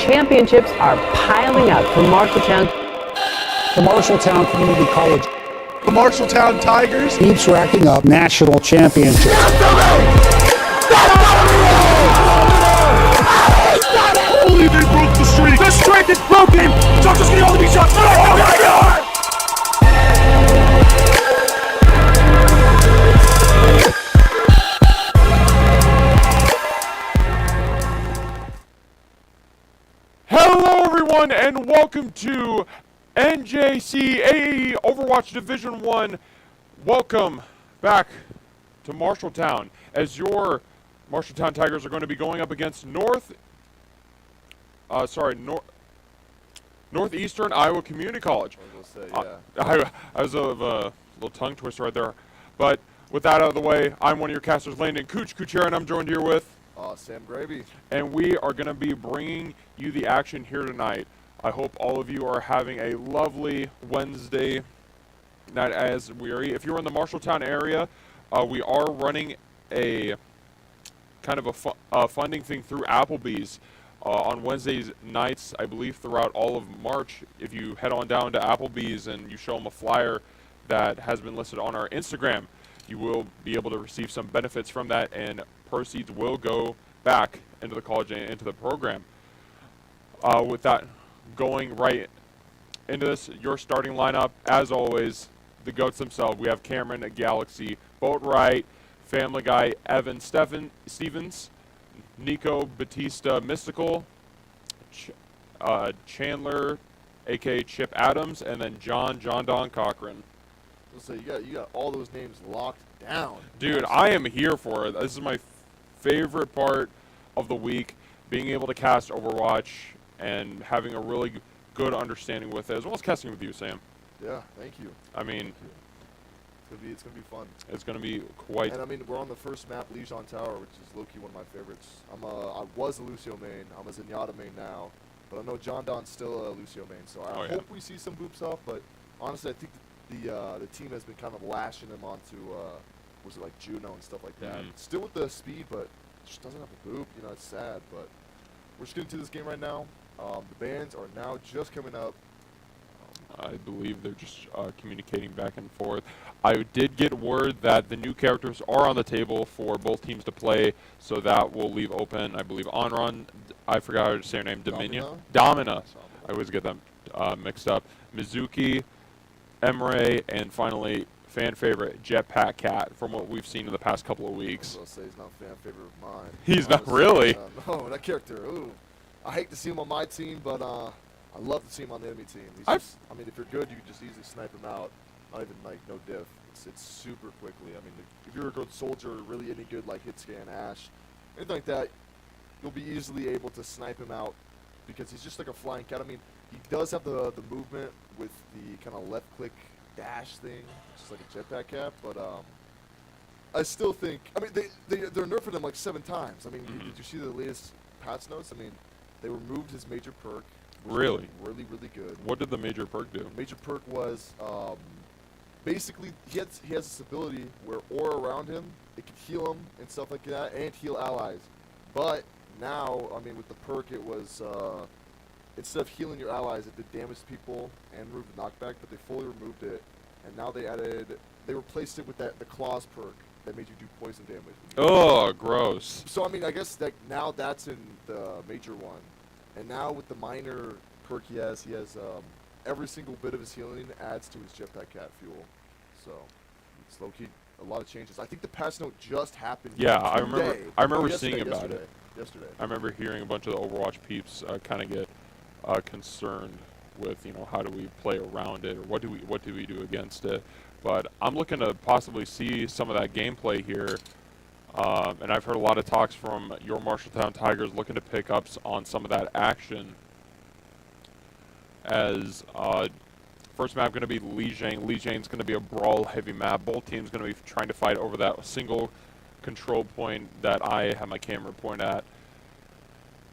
championships are piling up from Marshalltown. The Marshalltown Community College. The Marshalltown Tigers keeps racking up national championships. Holy, they broke the streak! The streak is broken! Josh's gonna only be shot! Hello everyone and welcome to NJCAAE Overwatch Division 1. Welcome back to Marshalltown as your Marshalltown Tigers are going to be going up against Northeastern Iowa Community College. I was a little tongue twister right there. But with that out of the way, I'm one of your casters, Landon Kuchera, and I'm joined here with Sam Gravy. And we are going to be bringing you the action here tonight. I hope all of you are having a lovely Wednesday night as we are. If you're in the Marshalltown area, we are running a kind of a funding thing through Applebee's on Wednesdays nights, I believe, throughout all of March. If you head on down to Applebee's and you show them a flyer that has been listed on our Instagram, you will be able to receive some benefits from that, and proceeds will go back into the college and into the program. With that, going right into this, your starting lineup, as always, the GOATs themselves. We have Cameron at Galaxy, Boatwright, Family Guy, Evan Stevens, Nico Batista Mystical, Chandler, a.k.a. Chip Adams, and then John Don Cochran. So you got all those names locked down. Dude, I am here for it. This is my favorite part of the week, being able to cast Overwatch and having a really good understanding with it, as well as casting with you, Sam. Yeah, thank you. I mean, it's gonna be fun. It's gonna be quite. And I mean, we're on the first map, Lijon Tower, which is low-key one of my favorites. I was a Lucio main. I'm a Zenyatta main now, but I know John Don's still a Lucio main, so I hope we see some boops off. But honestly, I think the team has been kind of lashing him onto was it like Juno and stuff like that. Still with the speed, but just doesn't have a boop. You know, it's sad. But we're just getting to this game right now. The bans are now just coming up. I believe they're just communicating back and forth. I did get word that the new characters are on the table for both teams to play, so that will leave open, I believe, Onron, I forgot how to say her name, Domina. I always get them mixed up. Mizuki, Emre, and finally, fan favorite, Jetpack Cat, from what we've seen in the past couple of weeks. I was going to say he's not a fan favorite of mine. He's not really? No, that character, ooh. I hate to see him on my team, but I love to see him on the enemy team. I mean, if you're good, you can just easily snipe him out. Not even, like, no diff. It's super quickly. I mean, if you're a good soldier, really any good, like, hit scan, Ash, anything like that, you'll be easily able to snipe him out because he's just like a flying cat. I mean, he does have the movement with the kind of left-click dash thing, just like a jetpack cat, but I still think, I mean, they're nerfing him like 7 times. I mean, did you see the latest patch notes? I mean, they removed his major perk. Really? Really, really good. What did the major perk do? The major perk was basically he has this ability where aura around him, it can heal him and stuff like that, and heal allies. But now, I mean, with the perk, it was instead of healing your allies, it did damage to people and remove the knockback, but they fully removed it, and now they replaced it with the claws perk that made you do poison damage. Oh, gross. So I mean, I guess that now that's in the major one. And now with the minor perk he has every single bit of his healing adds to his jetpack cat fuel. So it's low-key a lot of changes. I think the patch note just happened. Yeah, I remember seeing yesterday, about it. Yesterday. I remember hearing a bunch of the Overwatch peeps kind of get concerned with, you know, how do we play around it, or what do we do against it. But I'm looking to possibly see some of that gameplay here. And I've heard a lot of talks from your Marshalltown Tigers looking to pick up on some of that action. As first map going to be Lijiang. Lijiang's going to be a brawl-heavy map. Both teams going to be trying to fight over that single control point that I have my camera point at.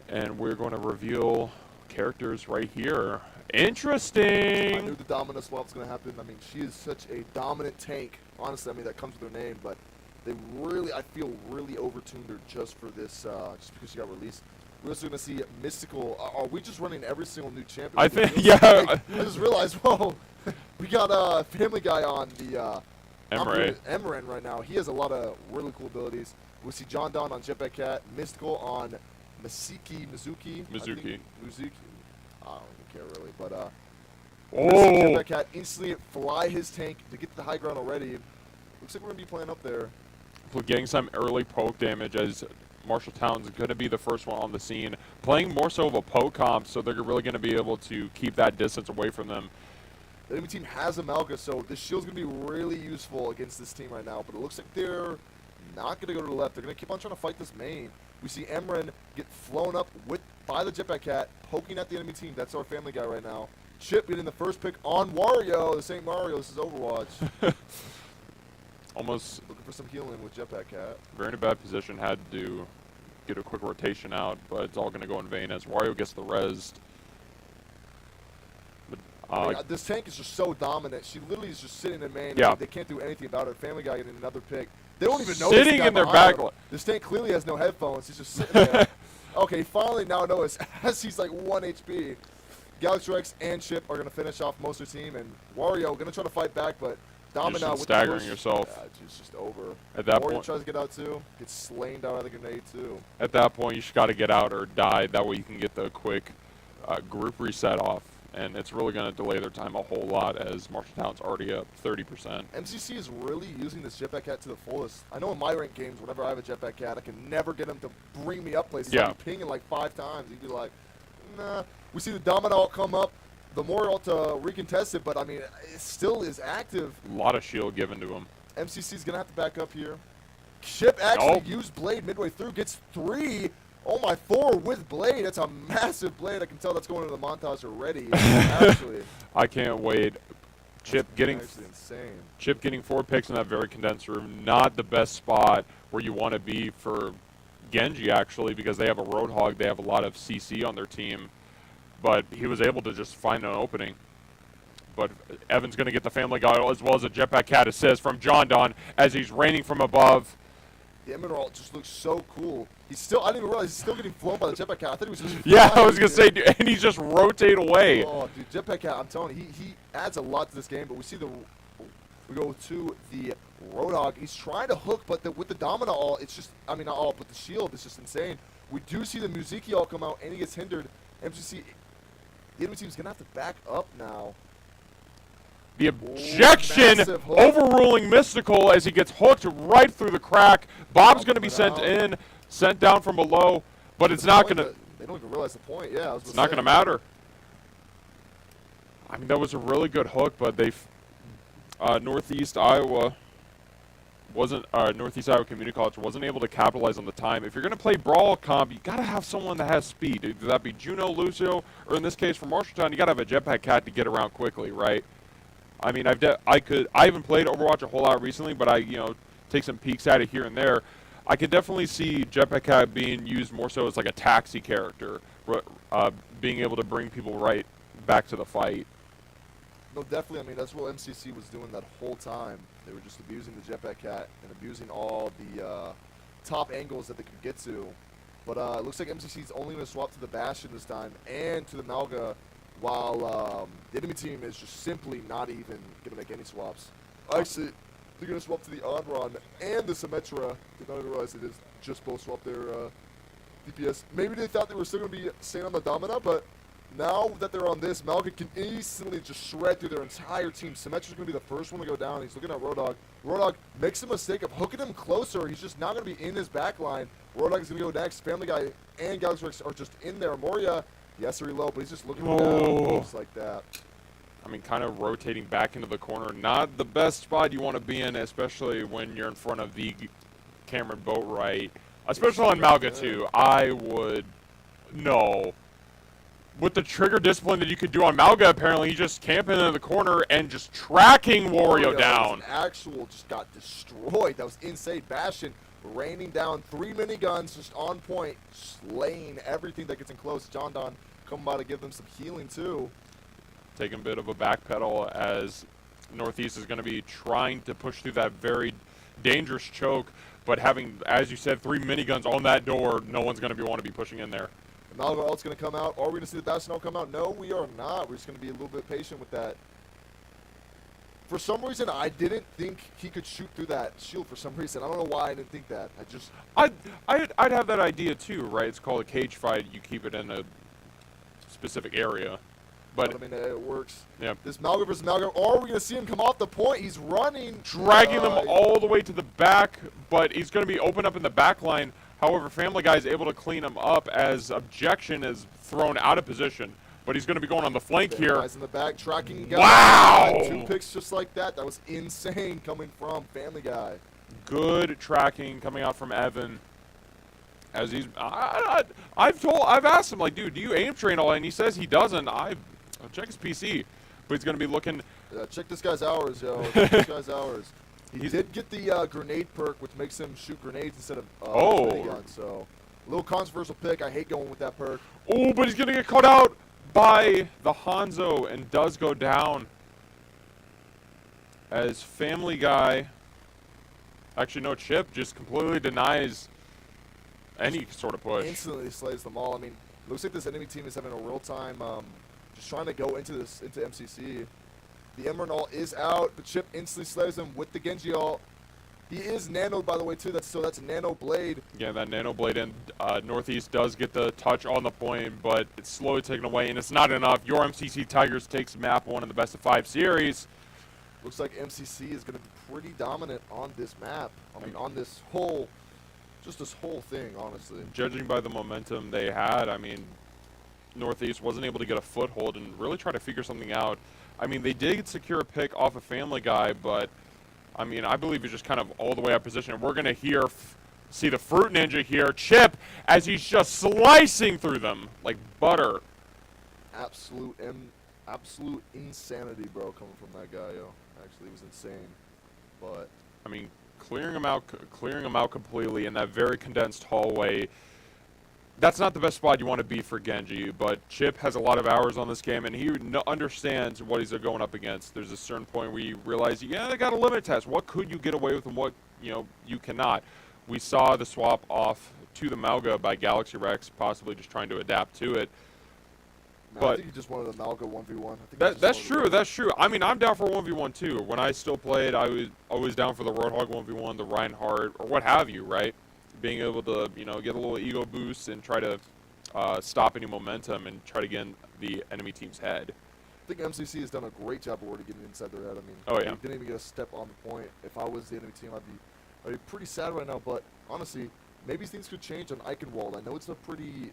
And we're going to reveal characters right here. Interesting! I knew the Domina swap was going to happen. I mean, she is such a dominant tank. Honestly, I mean, that comes with her name, but they really, I feel, really overtuned her just for this, just because she got released. We're also going to see Mystical. Are we just running every single new champion? I think, yeah. I just realized, whoa, we got Family Guy on the Emran right now. He has a lot of really cool abilities. We see John Don on Jetpack Cat, Mystical on Mizuki. I don't even care really, but Jetpack Cat instantly fly his tank to get to the high ground already. Looks like we're going to be playing up there. We're getting some early poke damage as Marshalltown's going to be the first one on the scene. Playing more so of a poke comp, so they're really going to be able to keep that distance away from them. The enemy team has Amalga, so the shield's going to be really useful against this team right now. But it looks like they're not going to go to the left. They're going to keep on trying to fight this main. We see Emran get flown up by the Jetpack Cat, poking at the enemy team. That's our Family Guy right now. Chip getting the first pick on Wario. This ain't Mario. This is Overwatch. Almost looking for some healing with Jetpack Cat. Very in a bad position. Had to get a quick rotation out, but it's all going to go in vain as Wario gets the res. This tank is just so dominant. She literally is just sitting in main. Yeah. They can't do anything about it. Family Guy getting another pick. They don't even know. Sitting in their back. This tank clearly has no headphones. He's just sitting there. Okay, finally now notice as he's like 1 HP. Galaxy Rex and Chip are going to finish off most of the team, and Wario going to try to fight back, but Domino with staggering the yourself. Yeah, it's just over. At that Wario point, tries to get out too. Gets slain down by the grenade too. At that point, you just got to get out or die. That way you can get the quick group reset off. And it's really going to delay their time a whole lot as Marshalltown's already up 30%. MCC is really using this Jetpack Cat to the fullest. I know in my ranked games, whenever I have a Jetpack Cat, I can never get him to bring me up places. Yeah. I'll be pinging like 5 times. He'd be like, nah. We see the Domino ult come up. The more ult to recontest it, but I mean, it still is active. A lot of shield given to him. MCC's going to have to back up here. Chip actually used Blade midway through, gets 3. Oh my, 4 with Blade. That's a massive Blade. I can tell that's going into the montage already. Actually, I can't wait. Chip getting insane. Chip getting 4 picks in that very condensed room. Not the best spot where you want to be for Genji, actually, because they have a Roadhog. They have a lot of CC on their team. But he was able to just find an opening. But Evan's going to get the Family Guy as well as a Jetpack Cat assist from John Don as he's raining from above. The Emerald just looks so cool. He's still, I didn't even realize he's still getting flown by the Jetpack Cat. I thought he was just Yeah, I was going to say, dude, and he's just rotate away. Oh, dude, Jetpack Cat, I'm telling you, he adds a lot to this game, but we go to the Roadhog. He's trying to hook, but with the Domino ult, it's just, I mean, not ult, but the shield is just insane. We do see the Mizuki ult come out, and he gets hindered. MCC, the enemy team's going to have to back up now. The objection overruling Mystical as he gets hooked right through the crack. Bob's going to be sent down from below, but it's not going to. They don't even realize the point. Yeah, it's not going to matter. I mean, that was a really good hook, but they, Northeast Iowa Community College wasn't able to capitalize on the time. If you're going to play brawl comp, you got to have someone that has speed. Either that be Juno, Lucio, or in this case for Marshalltown, you got to have a Jetpack Cat to get around quickly, right? I mean, I haven't played Overwatch a whole lot recently, but I take some peeks at it here and there. I could definitely see Jetpack Cat being used more so as like a taxi character, being able to bring people right back to the fight. No, definitely. I mean, that's what MCC was doing that whole time. They were just abusing the Jetpack Cat and abusing all the top angles that they could get to. But it looks like MCC's only going to swap to the Bastion this time and to the Malga, while the enemy team is just simply not even going to make any swaps. Actually, they're going to swap to the Onron and the Symmetra. Did not even realize they just both swapped their DPS. Maybe they thought they were still going to be staying on the Domina, but now that they're on this, Malga can instantly just shred through their entire team. Symmetra's going to be the first one to go down. He's looking at Roadhog. Roadhog makes a mistake of hooking him closer. He's just not going to be in his back line. Roadhog is going to go next. Family Guy and Galaxy Rex are just in there. Moria, he has to reload, but he's just looking down just like that. I mean, kind of rotating back into the corner. Not the best spot you want to be in, especially when you're in front of the Cameron Boatwright. Especially on Malga, too. I would... No. With the trigger discipline that you could do on Malga, apparently, he's just camping in the corner and just tracking Wario down. Actual just got destroyed. That was insane. Bastion raining down 3 miniguns just on point, slaying everything that gets in close. John Don coming by to give them some healing, too. Taking a bit of a backpedal as Northeast is going to be trying to push through that very dangerous choke, but having, as you said, 3 miniguns on that door, no one's going to want to be pushing in there. The Malga ult's going to come out. Are we going to see the Bastion ult come out? No, we are not. We're just going to be a little bit patient with that. For some reason, I didn't think he could shoot through that shield for some reason. I don't know why I didn't think that. I'd have that idea too, right? It's called a cage fight. You keep it in a specific area. But I mean, it works. Yeah. This Malga versus Malga. Are we going to see him come off the point? He's running. Dragging them all the way to the back, but he's going to be open up in the back line. However, Family Guy is able to clean him up as Objection is thrown out of position. But he's going to be going on the flank here. Guys in the back tracking guys. Wow! 2 picks just like that. That was insane coming from Family Guy. Good tracking coming out from Evan. As he's, I've asked him, like, dude, do you aim train all? And he says he doesn't. I'll check his PC, but he's going to be looking. Check this guy's hours, yo. Check this guy's hours. He did get the grenade perk, which makes him shoot grenades instead of minigun. So, a little controversial pick. I hate going with that perk. Oh, but he's going to get caught out by the Hanzo and does go down. As Family Guy, actually no, Chip just completely denies any sort of push. Instantly slays them all. I mean, looks like this enemy team is having a real time just trying to go into MCC. The Enroll is out, but Chip instantly slays him with the Genji ult. He is nanoed, by the way, too. That's a nano blade. Yeah, that nano blade in Northeast does get the touch on the point, but it's slowly taken away, and it's not enough. Your MCC Tigers takes map 1 in the best-of-5 series. Looks like MCC is going to be pretty dominant on this map. I mean, on this whole, just this whole thing, honestly. Judging by the momentum they had, I mean, Northeast wasn't able to get a foothold and really try to figure something out. I mean, they did secure a pick off a Family Guy, but I mean, I believe he's just kind of all the way up position. We're going to see the Fruit Ninja here, Chip, as he's just slicing through them like butter. Absolute insanity, bro, coming from that guy, yo. Actually, it was insane. But I mean, clearing him out completely in that very condensed hallway. That's not the best spot you want to be for Genji, but Chip has a lot of hours on this game, and he understands what he's going up against. There's a certain point where you realize, yeah, they got a limit test. What could you get away with and what, you cannot. We saw the swap off to the Malga by Galaxy Rex, possibly just trying to adapt to it. No, but I think he just wanted a Malga 1v1. That's true. That's true. I mean, I'm down for 1v1 too. When I still played, I was always down for the Roadhog 1v1, the Reinhardt, or what have you, right? Being able to, get a little ego boost and try to stop any momentum and try to get in the enemy team's head. I think MCC has done a great job of already getting inside their head. I mean, oh, yeah. They didn't even get a step on the point. If I was the enemy team, I'd be pretty sad right now. But honestly, maybe things could change on Eichenwald. I know it's a pretty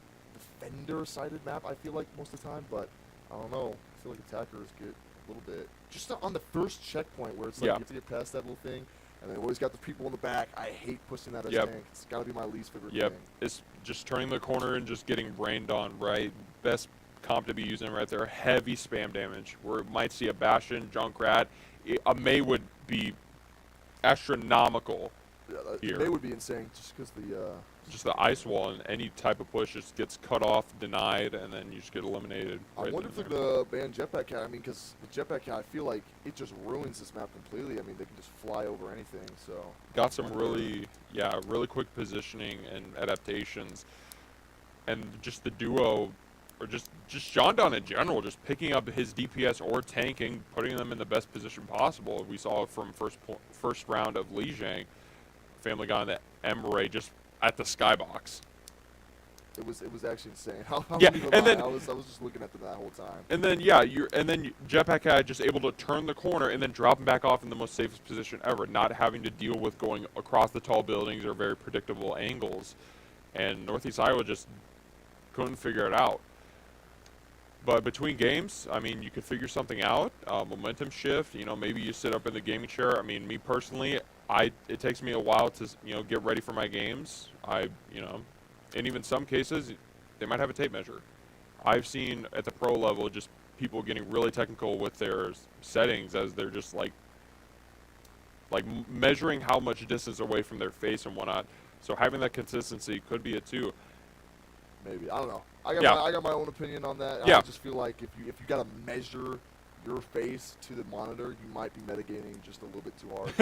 defender-sided map, I feel like, most of the time. But I don't know. I feel like attackers get a little bit. Just on the first checkpoint where it's like you have to get past that little thing. And they always got the people in the back. I hate pushing that as tank. It's got to be my least favorite thing. It's just turning the corner and just getting rained on, right? Best comp to be using right there. Heavy spam damage. Where it might see a Bastion, Junkrat. A Mei would be astronomical here. Mei would be insane just because just the ice wall and any type of push just gets cut off, denied, and then you just get eliminated. I wonder if they're going to ban Jetpack Cat. I mean, because the Jetpack Cat, I feel like it just ruins this map completely. I mean, they can just fly over anything, so. Got some really quick positioning and adaptations. And just the duo, or just Jondon in general, just picking up his DPS or tanking, putting them in the best position possible. We saw from first round of Lijiang, Family Guy and the Emre just at the skybox. It was actually insane. And then I was just looking at them that whole time. And then Jetpack Guy just able to turn the corner and then drop him back off in the most safest position ever, not having to deal with going across the tall buildings or very predictable angles. And Northeast Iowa just couldn't figure it out. But between games, I mean, you could figure something out. Momentum shift. Maybe you sit up in the gaming chair. I mean, me personally, it takes me a while to get ready for my games. And even some cases, they might have a tape measure. I've seen at the pro level just people getting really technical with their settings as they're just like measuring how much distance away from their face and whatnot. So having that consistency could be it too. Maybe, I don't know. I got my own opinion on that. I just feel like if you gotta measure your face to the monitor, you might be mitigating just a little bit too hard.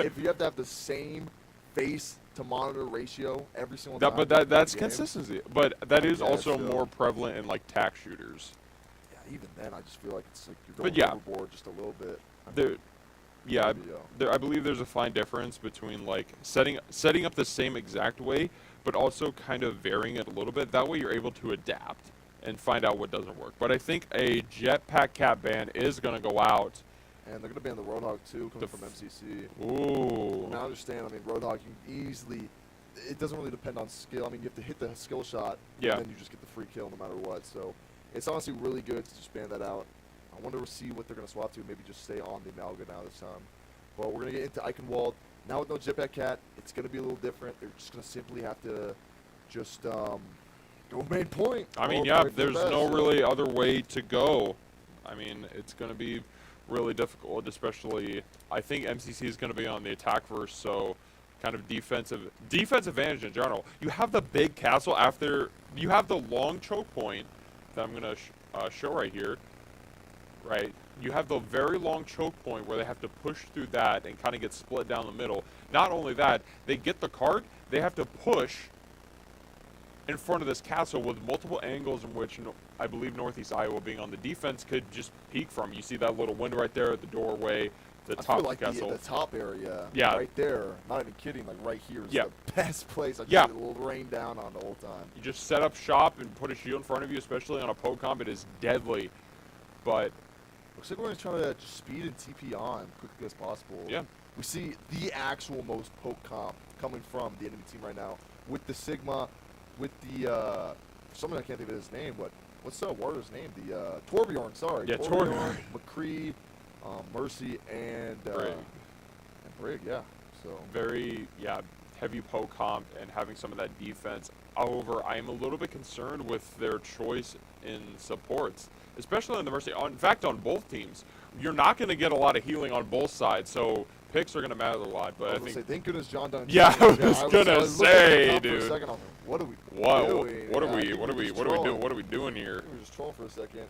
If you have to have the same face to monitor ratio every single That, time. but that's game. consistency. But that is guess also so. more prevalent in like tack shooters. Yeah, even then, I just feel like it's like you're But going yeah. overboard just a little bit. There, yeah, Maybe, I believe there's a fine difference between like setting up the same exact way, but also kind of varying it a little bit. That way you're able to adapt and find out what doesn't work. But I think a jetpack cap ban is going to go out. And they're going to ban the Roadhog too, coming from MCC. Ooh. And I understand. I mean, Roadhog, you can easily. It doesn't really depend on skill. I mean, you have to hit the skill shot, Yeah. and then you just get the free kill no matter what. So it's honestly really good to just ban that out. I wonder to see what they're going to swap to. Maybe just stay on the Amalga now this time. But we're going to get into Eichenwald. Now with no jetpack cat, it's going to be a little different. They're just going to simply have to just go main point. I mean, Or yeah, pray for the there's best, no so- really other way to go. I mean, it's going to be really difficult, especially I think MCC is going to be on the attack first, so kind of defensive advantage in general. You have the big castle after you have the long choke point that I'm going to show right here, right? You have the very long choke point where they have to push through that and kind of get split down the middle. Not only that, they get the cart, they have to push in front of this castle with multiple angles in which I believe Northeast Iowa being on the defense could just peek from. You see that little window right there at the doorway, the I top feel like of the castle. the top area, Yeah. right there, not even kidding, like right here is Yeah. the best place. I just Yeah. get a little rain down on the whole time. You just set up shop and put a shield in front of you, especially on a poke comp. It is deadly. But Looks like we're going to try to just speed and TP on quickly as possible. yeah, We see the actual most poke comp coming from the enemy team right now with the Sigma, with the, someone I can't think of his name, what's the warrior's name? The, Torbjorn, sorry. Yeah, Torbjorn. McCree, Mercy, and Brig. Brig, yeah. So very, heavy poke comp and having some of that defense. However, I am a little bit concerned with their choice in supports, especially on the Mercy. In fact, on both teams, you're not going to get a lot of healing on both sides, so picks are going to matter a lot. But I was think, gonna say, thank goodness John Dunn. Yeah, I was gonna looking say, at the top for a dude. second, I was like, what are we what doing? what Yeah, are I we think what are we just what are we doing? trolling. What are we doing here? We were just trolling for a second.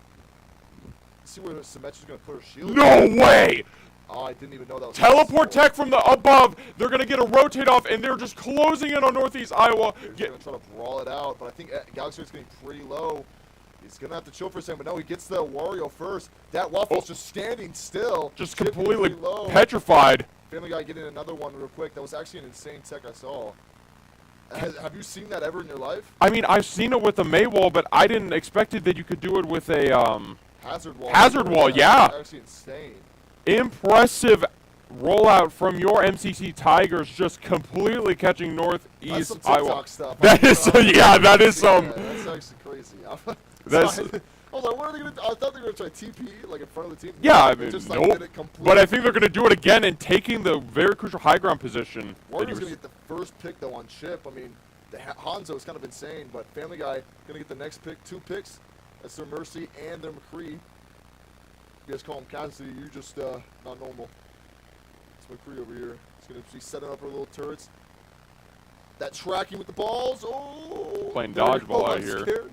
See where Symmetra's gonna put her shield. No way! Oh, I didn't even know that was Teleport possible. tech from the above. They're gonna get a rotate off, and they're just closing in on Northeast Iowa. He's gonna try to brawl it out, but I think Galaxy is getting pretty low. He's gonna have to chill for a second, but no, he gets the Wario first. That Waffle's just standing still, Just Chip completely pretty low. petrified. Family Guy getting another one real quick. That was actually an insane tech I saw. Have you seen that ever in your life? I mean, I've seen it with the Maywall, but I didn't expect it that you could do it with a Hazard wall. Hazard wall, yeah. It's actually insane. impressive rollout from your MCC Tigers, just completely catching That's Northeast some Iowa. TikTok stuff. That is, yeah, that is some. That's actually crazy. That's- I was like, what are they gonna do? I thought they were gonna try TP like in front of the team. Yeah, I They mean, just, like, nope. did it completely. But I think they're going to do it again and taking the very crucial high ground position. that you Warrior's were gonna get the first pick though on Chip. I mean, the Hanzo is kind of insane, but Family Guy gonna get the next pick, 2 picks. That's their Mercy and their McCree. You guys call him Cassidy, you're just not normal. It's McCree over here. He's gonna be setting up our little turrets. That tracking with the balls. Oh, Playing there we dodgeball go, out I'm here. scared.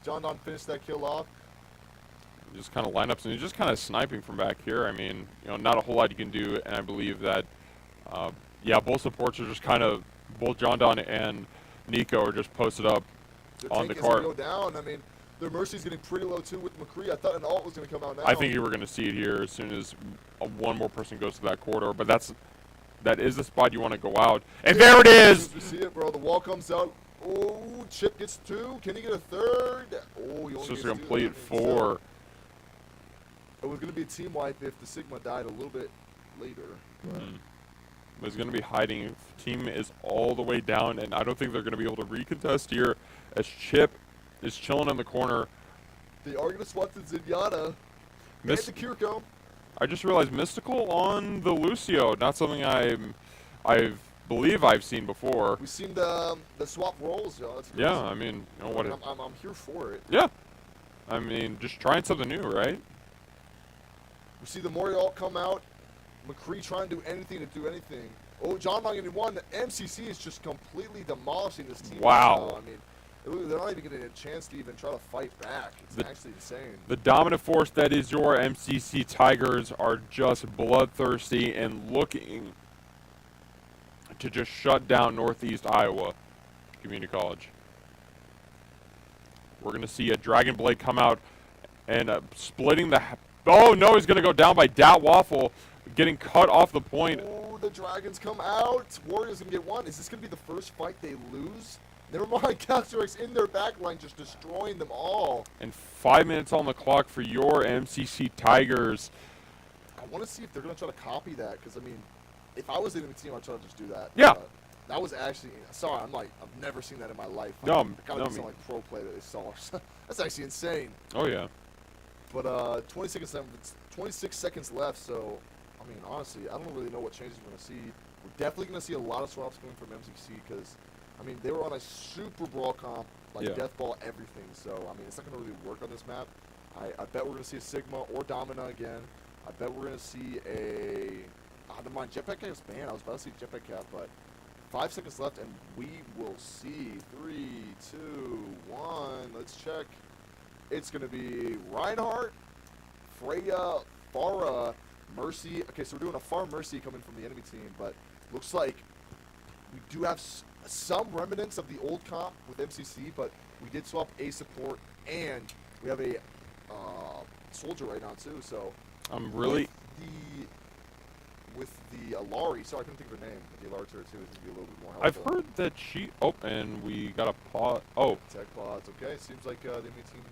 John Don finished that kill off. Just kind of lineups, and he's just kind of sniping from back here. I mean, you know, not a whole lot you can do, and I believe that, yeah, both supports are just kind of, both John Don and Nico are just posted up Their on tank the is gonna cart. go down. I mean, their Mercy's getting pretty low too with McCree. I thought an ult was gonna come out now. I think you were going to see it here as soon as one more person goes to that corridor, but that is the spot you want to go out. And there it is! We see it, bro. The wall comes out. Oh, Chip gets 2. Can he get a 3rd? Oh, he only It's just gets a 2. complete That means 4. It was going to be a team wipe if the Sigma died a little bit later. But Is going to be hiding. Team is all the way down, and I don't think they're going to be able to recontest here as Chip is chilling in the corner. they are going to swap to Zenyatta and Miss- the Kiriko. I just realized Mystical on the Lucio, not something I believe I've seen before. We've seen the swap roles, yo. That's Yeah, crazy. I mean, you know what? I'm here for it. Yeah, I mean, just trying something new, right? We see the Morial come out. McCree trying to do anything to do anything. Oh, John Long getting 1. The MCC is just completely demolishing this team. Wow. Right now. I mean, they're not even getting a chance to even try to fight back. It's actually insane. The dominant force that is your MCC Tigers are just bloodthirsty and looking to just shut down Northeast Iowa Community College. We're going to see a Dragon Blade come out and splitting the... Oh, no, he's going to go down by Dat Waffle, getting cut off the point. Oh, the Dragons come out. Warriors going to get one. Is this going to be the first fight they lose? Never mind, Counter-Strike's in their backline, just destroying them all. And 5 minutes on the clock for your MCC Tigers. I want to see if they're going to try to copy that, because, I mean, if I was the enemy team, I'd try to just do that. Yeah. That was actually, sorry, I've never seen that in my life. No, It kind of some like pro play that they saw. That's actually insane. Oh, yeah. But 26 seconds left, so, I mean, honestly, I don't really know what changes we're going to see. We're definitely going to see a lot of swaps coming from MCC because, I mean, they were on a super brawl comp, like death ball, everything. So, I mean, it's not going to really work on this map. I bet we're going to see a Sigma or Domina again. I bet we're going to see a... never mind, Jetpack Cap is banned. I was about to see Jetpack Cap, but 5 seconds left, and we will see 3, 2, 1. Let's check. It's going to be Reinhardt, Freya, Farah, Mercy. Okay, so we're doing a Far Mercy coming from the enemy team, but looks like we do have some remnants of the old comp with MCC, but we did swap a support, and we have a soldier right now too. So I'm really with the Alari. Sorry, I couldn't think of her name. The Alari turret too is gonna be a little bit more helpful. I've heard that she. Oh, and we got a pod. Oh, tech pods. Okay, seems like the enemy team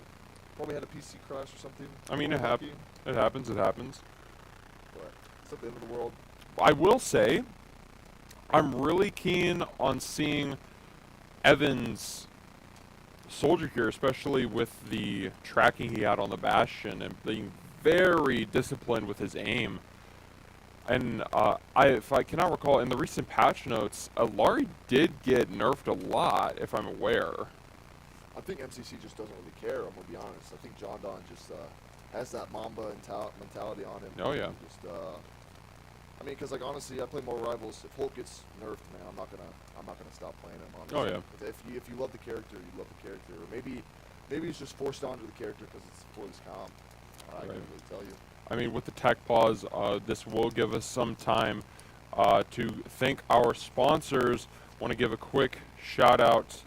probably had a PC crash or something. I mean, it happens. It happens. It happens. But it's not the end of the world. I will say, I'm really keen on seeing Evan's soldier here, especially with the tracking he had on the Bastion and being very disciplined with his aim. And if I cannot recall, in the recent patch notes, Alari did get nerfed a lot, if I'm aware. I think MCC just doesn't really care, I'm going to be honest. I think John Don just has that Mamba mentality on him. Oh, yeah. Just, I mean, because, like, honestly, I play more Rivals. If Hulk gets nerfed, man, I'm not gonna stop playing him, honestly. Oh, yeah. If you love the character, you love the character. Or maybe it's just forced onto the character because it's for this comp. I can't really tell you. I mean, with the tech pause, this will give us some time to thank our sponsors. Want to give a quick shout out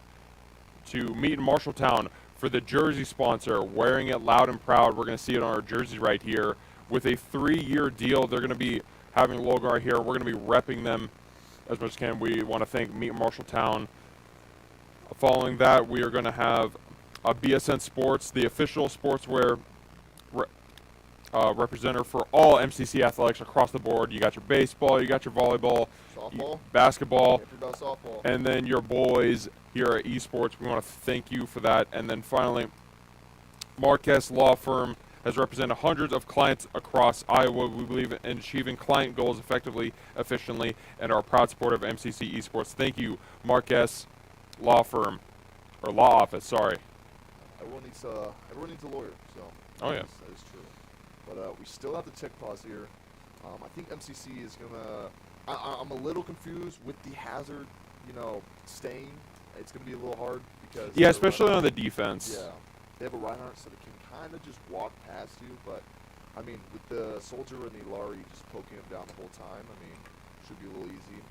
to Meet in Marshalltown for the jersey sponsor, wearing it loud and proud. We're going to see it on our jersey right here. With a 3-year deal, they're going to be having a logo right here. We're going to be repping them as much as can. We want to thank Meet in Marshalltown. Following that, we are going to have BSN Sports, the official sportswear representative for all MCC athletics across the board. You got your baseball, you got your volleyball, basketball, softball, and then your boys here at Esports. We want to thank you for that. And then finally, Marquez Law Firm has represented hundreds of clients across Iowa. We believe in achieving client goals effectively, efficiently, and are a proud supporter of MCC Esports. Thank you, Marquez Law Firm, or Law Office, sorry. Everyone needs a lawyer, so oh yeah, that is true. But we still have the tech pause here. I think MCC is gonna. I'm a little confused with the hazard, staying. It's gonna be a little hard because especially on the defense. Yeah, they have a Reinhardt, so they can kind of just walk past you. But I mean, with the soldier and the Lari just poking him down the whole time, I mean, should be a little easy.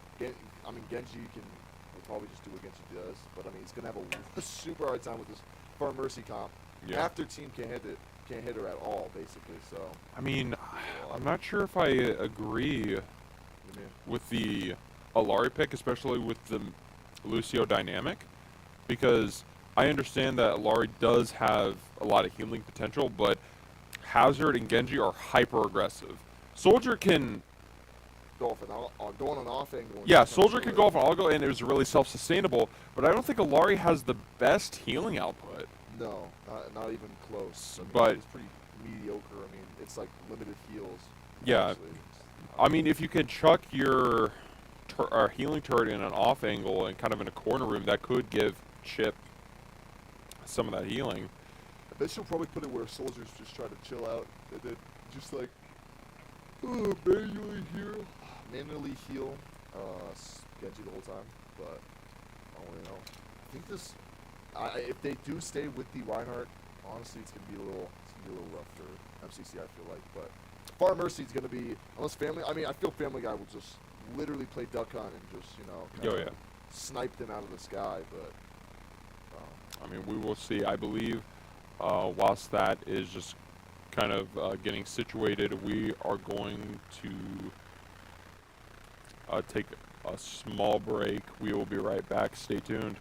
Genji will probably just do what Genji does, but I mean, he's gonna have a super hard time with this Far Mercy comp. Yeah. Half their team can't hit her at all, basically. So I mean, I'm not sure if I agree with the Alari pick, especially with the Lucio dynamic, because I understand that Alari does have a lot of healing potential, but Hazard and Genji are hyper aggressive. Soldier can go on an off angle. Yeah, Soldier can go off an all-go, and it was really self-sustainable, but I don't think Alari has the best healing output. No, not even close. I mean, but it's pretty mediocre. I mean, it's like limited heals. Yeah. Honestly. I mean, if you can chuck your healing turret in an off angle and kind of in a corner room, that could give Chip some of that healing. I bet she'll probably put it where soldiers just try to chill out and then just like manually heal Genji the whole time. But I don't really know. I think this. If they do stay with the Reinhardt, honestly, it's gonna be a little rough for MCC. I feel like, but Far Mercy is gonna be unless Family. I mean, I feel Family Guy will just literally play duck hunt and just, you know, kinda snipe them out of the sky. But I mean, we will see. I believe whilst that is just kind of getting situated, we are going to take a small break. We will be right back. Stay tuned.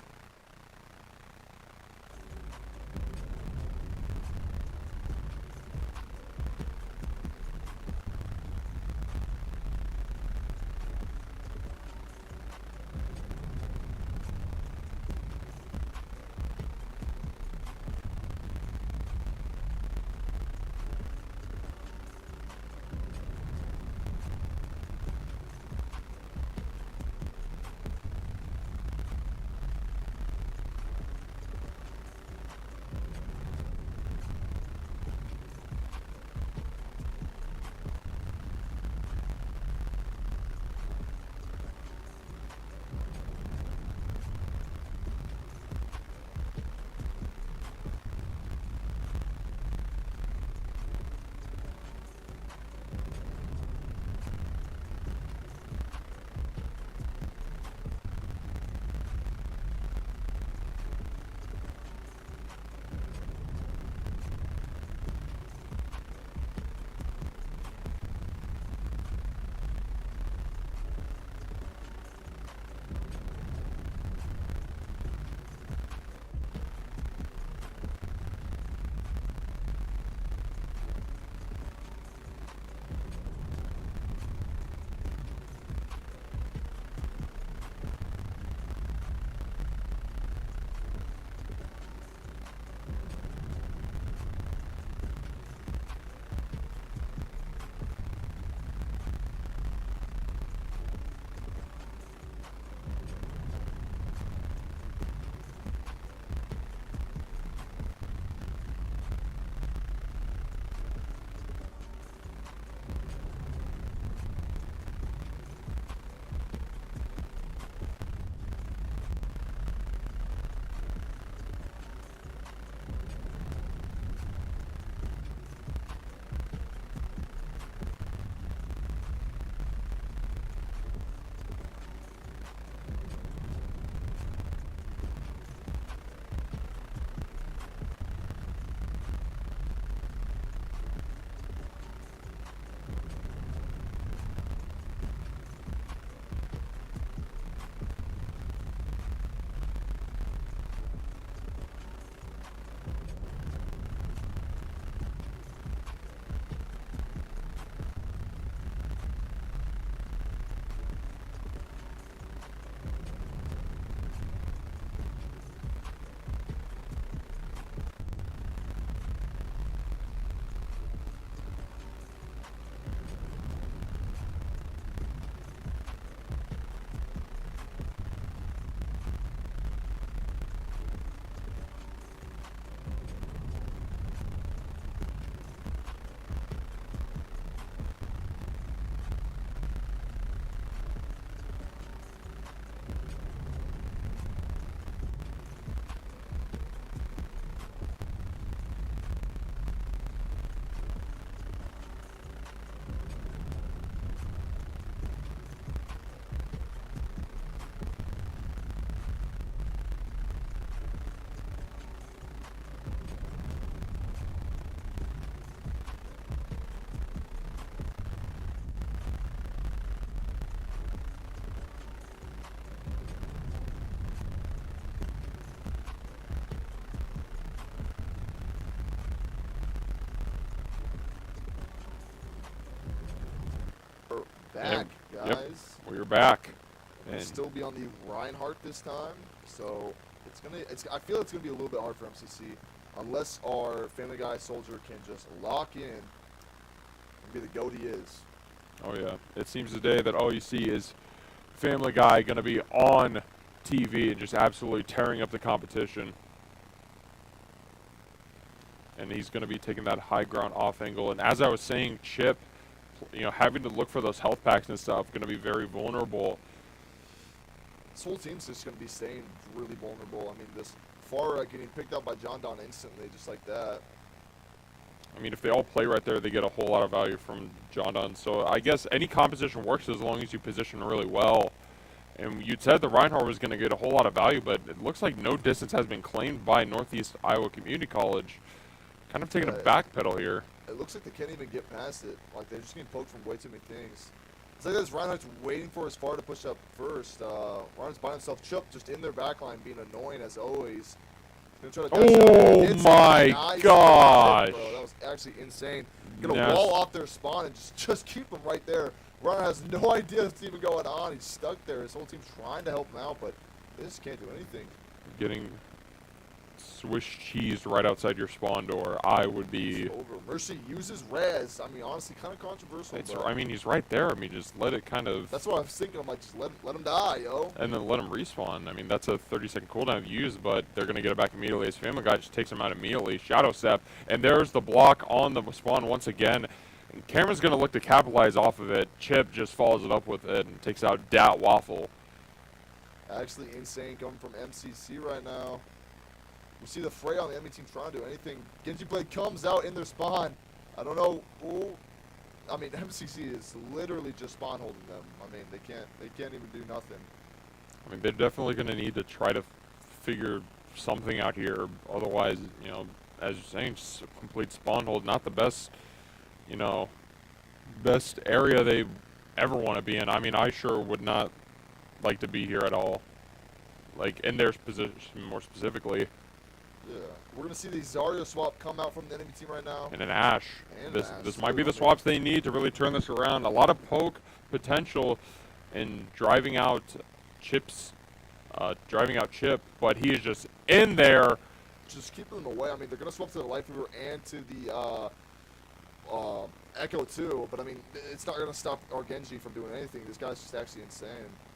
back, guys. Yep, we're back. We'll still be on the Reinhardt this time, so it's gonna. I feel it's gonna be a little bit hard for MCC unless our Family Guy soldier can just lock in and be the goat he is. Oh yeah, it seems today that all you see is Family Guy going to be on TV and just absolutely tearing up the competition. And he's going to be taking that high ground off angle. And as I was saying, Chip, you know, having to look for those health packs and stuff, going to be very vulnerable. This whole team's just going to be staying really vulnerable. I mean, this Pharah getting picked up by John Don instantly, just like that. I mean, if they all play right there, they get a whole lot of value from John Dunn. So I guess any composition works as long as you position really well. And you said the Reinhardt was going to get a whole lot of value, but it looks like no distance has been claimed by Northeast Iowa Community College. Kind of taking a backpedal here. It looks like they can't even get past it. Like, they're just getting poked from way too many things. It's like this Reinhardt's waiting for his far to push up first. Reinhardt's by himself. Chip just in their backline being annoying as always. Try to oh my gosh. Bro. That was actually insane. Get a wall off their spawn and just keep them right there. Reinhardt has no idea what's even going on. He's stuck there. His whole team's trying to help him out, but they just can't do anything. Getting Swiss cheese right outside your spawn door, I would be... It's over. Mercy uses res. I mean, honestly, kind of controversial. I mean, he's right there. I mean, just let it kind of... That's what I was thinking. I'm like, just let him die, yo. And then let him respawn. I mean, that's a 30-second cooldown used, but they're going to get it back immediately. As Family Guy just takes him out immediately. Shadow Step. And there's the block on the spawn once again. And Cameron's going to look to capitalize off of it. Chip just follows it up with it and takes out Dat Waffle. Actually insane coming from MCC right now. We see the fray on the enemy team trying to do anything. Genji Blade comes out in their spawn. I don't know who. I mean, MCC is literally just spawn holding them. I mean, they can't even do nothing. I mean, they're definitely going to need to try to figure something out here. Otherwise, you know, as you're saying, just a complete spawn hold, not the best, you know, best area they ever want to be in. I mean, I sure would not like to be here at all. Like, in their position more specifically. Yeah, we're going to see the Zarya swap come out from the enemy team right now. And an Ashe. This might be the swaps they need to really turn this around. A lot of poke potential in driving out Chip, but he is just in there. Just keeping them away. I mean, they're going to swap to the Life Weaver and to the Echo too, but I mean, it's not going to stop our Genji from doing anything. This guy's just actually insane.